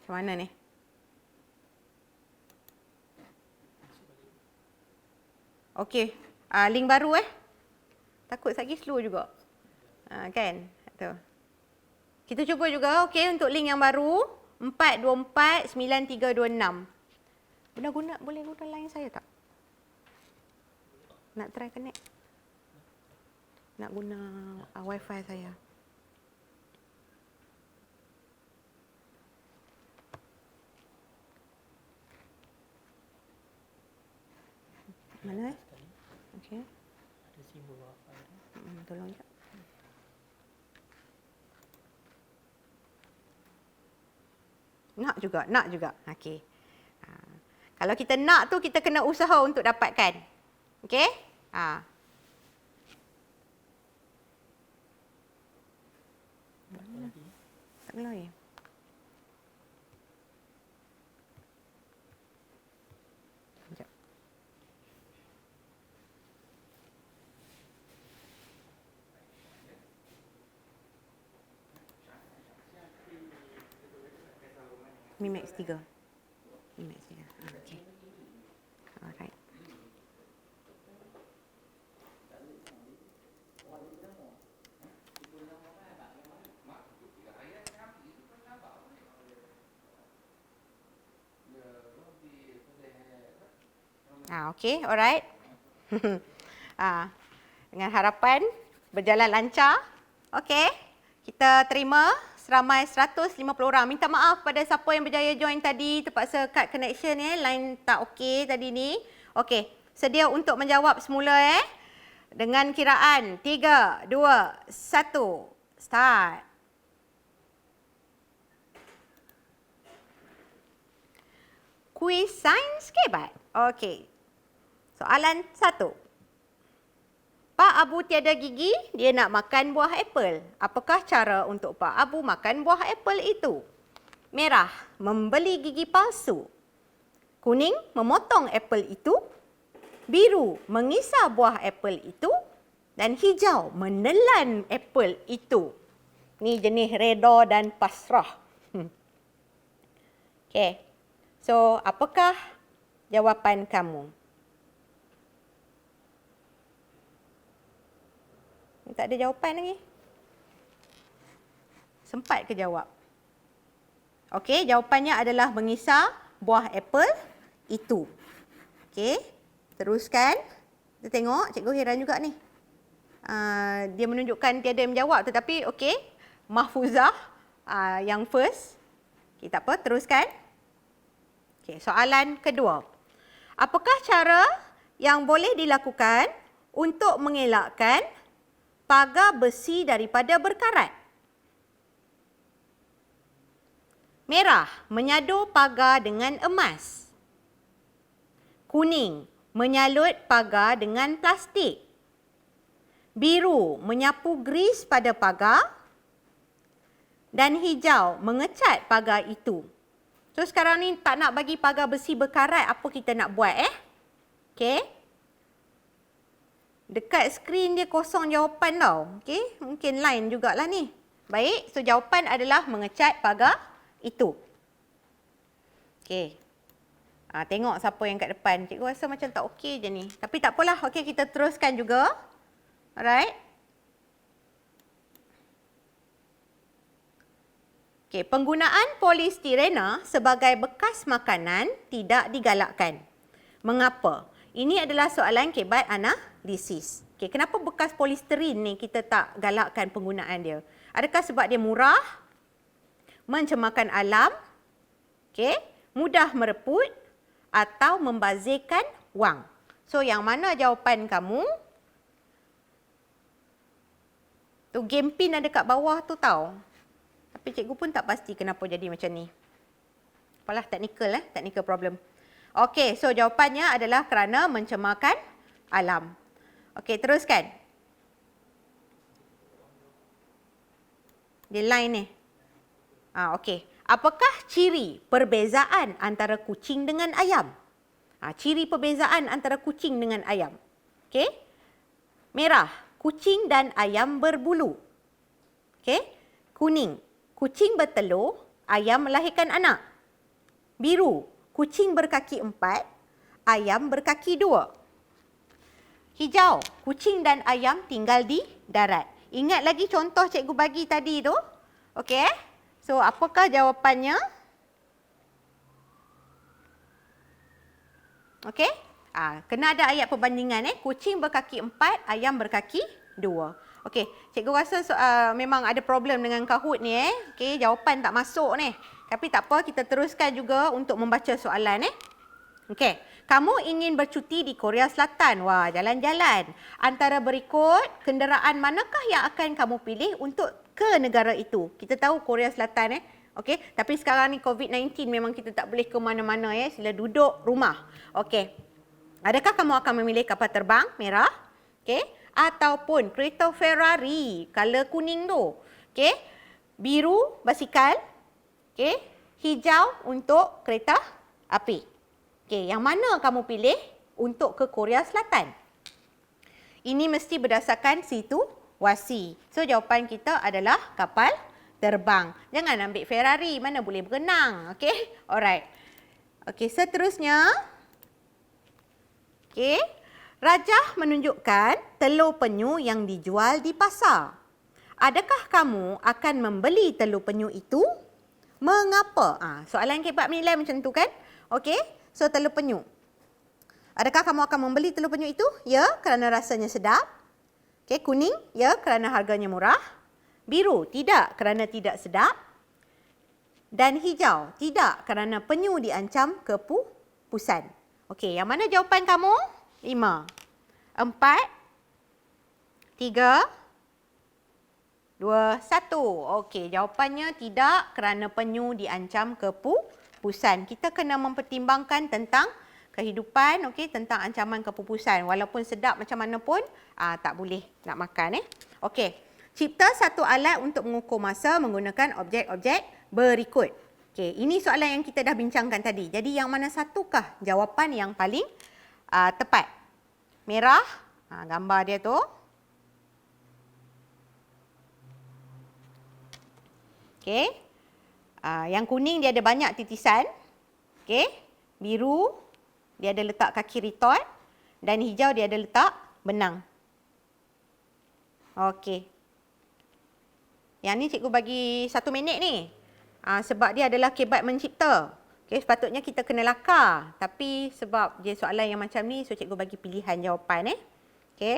Macam mana ni? Okey. Link baru Takut lagi slow juga. Kan? Tu. Kita cuba juga untuk link yang baru 4249326. Boleh guna line saya tak? Nak try connect. Nak guna wifi saya. Mana Okey. Ada simbol wifi. Tolong je. Nak juga. Okey. Kalau kita nak tu, kita kena usaha untuk dapatkan. Okey? Tak keluar Mi Max 3. Mi Max 3. Okey. Alright. Okey, alright. Dengan harapan berjalan lancar. Okey, kita terima seramai 150 orang. Minta maaf pada siapa yang berjaya join tadi, terpaksa cut connection line tak okey tadi ni. Okey, sedia untuk menjawab semula dengan kiraan 3, 2, 1, start. Kuis sains kebat. Okey. Soalan 1. Pak Abu tiada gigi, dia nak makan buah apple. Apakah cara untuk Pak Abu makan buah apple itu? Merah, membeli gigi palsu. Kuning, memotong apple itu. Biru, mengisar buah apple itu. Dan hijau, menelan apple itu. Ni jenis reda dan pasrah. Okey. So, apakah jawapan kamu? Tak ada jawapan lagi. Sempat ke jawab? Okey, jawapannya adalah mengisar buah apple itu. Okey, teruskan. Kita tengok, cikgu heran juga ni. Dia menunjukkan tiada yang menjawab tetapi okey, Mahfuzah yang first. Okey, tak apa, teruskan. Okey, soalan kedua. Apakah cara yang boleh dilakukan untuk mengelakkan pagar besi daripada berkarat? Merah, menyadu pagar dengan emas. Kuning, menyalut pagar dengan plastik. Biru, menyapu gris pada pagar. Dan hijau, mengecat pagar itu. So sekarang ni tak nak bagi pagar besi berkarat, apa kita nak buat Okey. Dekat skrin dia kosong jawapan tau. Okey, mungkin line jugalah ni. Baik, so jawapan adalah mengecat pagar itu. Okey. Tengok siapa yang kat depan. Cikgu rasa macam tak okey je ni. Tapi tak apalah. Okey, kita teruskan juga. Alright. Okey, penggunaan polistirena sebagai bekas makanan tidak digalakkan. Mengapa? Ini adalah soalan kebat analisis. Okey, kenapa bekas polistiren ni kita tak galakkan penggunaan dia? Adakah sebab dia murah, mencemarkan alam, okey, mudah mereput atau membazirkan wang? So, yang mana jawapan kamu? Tu game pin ada kat bawah tu tau. Tapi cikgu pun tak pasti kenapa jadi macam ni. Apalah, technical technical problem. Okey, so jawapannya adalah kerana mencemarkan alam. Okey, teruskan. Di line ni. Okey. Apakah ciri perbezaan antara kucing dengan ayam? Ciri perbezaan antara kucing dengan ayam. Okey. Merah, kucing dan ayam berbulu. Okey. Kuning, kucing bertelur, ayam melahirkan anak. Biru, kucing berkaki 4, ayam berkaki 2. Hijau, kucing dan ayam tinggal di darat. Ingat lagi contoh cikgu bagi tadi tu? Okey. So, apakah jawapannya? Okey. Kena ada ayat perbandingan. Kucing berkaki 4, ayam berkaki 2. Okey. Cikgu rasa memang ada problem dengan Kahoot ni. Okey, jawapan tak masuk ni. Tapi tak apa, kita teruskan juga untuk membaca soalan. Okey. Kamu ingin bercuti di Korea Selatan. Wah, jalan-jalan. Antara berikut, kenderaan manakah yang akan kamu pilih untuk ke negara itu? Kita tahu Korea Selatan Okey, tapi sekarang ni COVID-19 memang kita tak boleh ke mana-mana Sila duduk rumah. Okey. Adakah kamu akan memilih kapal terbang merah? Okey, ataupun kereta Ferrari color kuning tu. Okey. Biru basikal. Okey, hijau untuk kereta api. Okey, yang mana kamu pilih untuk ke Korea Selatan? Ini mesti berdasarkan situasi. So, jawapan kita adalah kapal terbang. Jangan ambil Ferrari, mana boleh berenang. Okey? Alright. Okey, seterusnya. Okey. Rajah menunjukkan telur penyu yang dijual di pasar. Adakah kamu akan membeli telur penyu itu? Mengapa? Soalan kebat menilai macam tu kan? Okey. So, telur penyu. Adakah kamu akan membeli telur penyu itu? Ya, kerana rasanya sedap. Okey, kuning. Ya, kerana harganya murah. Biru. Tidak, kerana tidak sedap. Dan hijau. Tidak, kerana penyu diancam kepupusan. Okey, yang mana jawapan kamu? 5, 4, 3, 2, 1. Okey, jawapannya tidak kerana penyu diancam kepupusan. Kita kena mempertimbangkan tentang kehidupan, okey, tentang ancaman kepupusan. Walaupun sedap macam mana pun, tak boleh nak makan. Okey, cipta satu alat untuk mengukur masa menggunakan objek-objek berikut. Okey, ini soalan yang kita dah bincangkan tadi. Jadi yang mana satukah jawapan yang paling tepat? Merah, gambar dia tu. Okey. Yang kuning dia ada banyak titisan. Okey. Biru dia ada letak kaki ritot dan hijau dia ada letak benang. Okey. Yang ni cikgu bagi 1 minit ni. Sebab dia adalah kebat mencipta. Okay, sepatutnya kita kena lakar. Tapi sebab dia soalan yang macam ni, so cikgu bagi pilihan jawapan. Okay.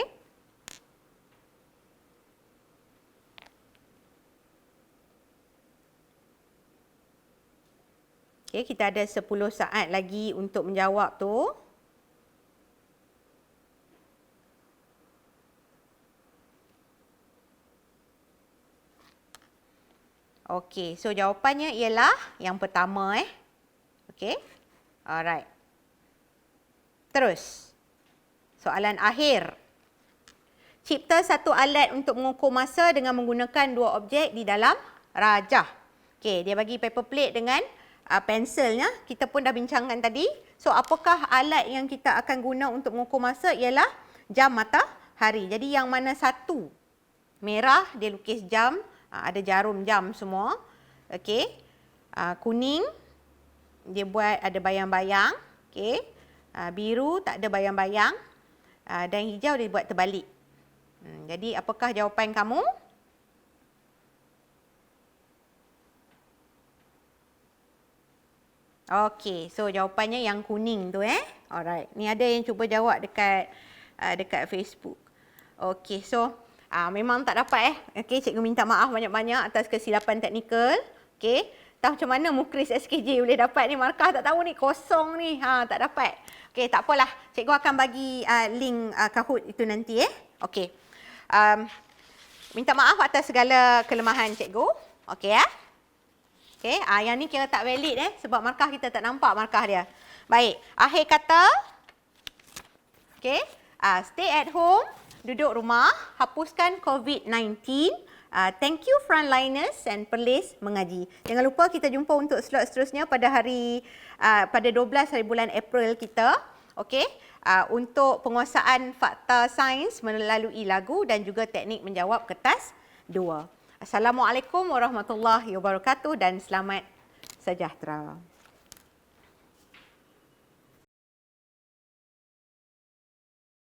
Okay, kita ada 10 saat lagi untuk menjawab tu. Okey, so jawapannya ialah yang pertama. Okey, alright. Terus, soalan akhir. Cipta satu alat untuk mengukur masa dengan menggunakan 2 objek di dalam rajah. Okey, dia bagi paper plate dengan pensilnya. Kita pun dah bincangkan tadi. So, apakah alat yang kita akan guna untuk mengukur masa ialah jam matahari. Jadi, yang mana satu? Merah, dia lukis jam. Ada jarum jam semua. Okey. Kuning, dia buat ada bayang-bayang. Okey. Biru, tak ada bayang-bayang. Dan hijau, dia buat terbalik. Jadi, apakah jawapan kamu? Okey, so jawapannya yang kuning tu Alright. Ni ada yang cuba jawab dekat Facebook. Okey, so memang tak dapat Okey, cikgu minta maaf banyak-banyak atas kesilapan teknikal. Okey, tahu macam mana Mukris SKJ boleh dapat ni markah tak tahu ni kosong ni. Tak dapat. Okey, tak apalah. Cikgu akan bagi link Kahoot itu nanti Okey. Minta maaf atas segala kelemahan cikgu. Okey Okey, yang ni kira tak valid sebab markah kita tak nampak markah dia. Baik, akhir kata. Okey, stay at home, duduk rumah, hapuskan COVID-19. Thank you frontliners and Perlis mengaji. Jangan lupa kita jumpa untuk slot seterusnya pada pada 12 hari bulan April kita. Okey, untuk penguasaan fakta sains melalui lagu dan juga teknik menjawab kertas 2. Assalamualaikum warahmatullahi wabarakatuh dan selamat sejahtera.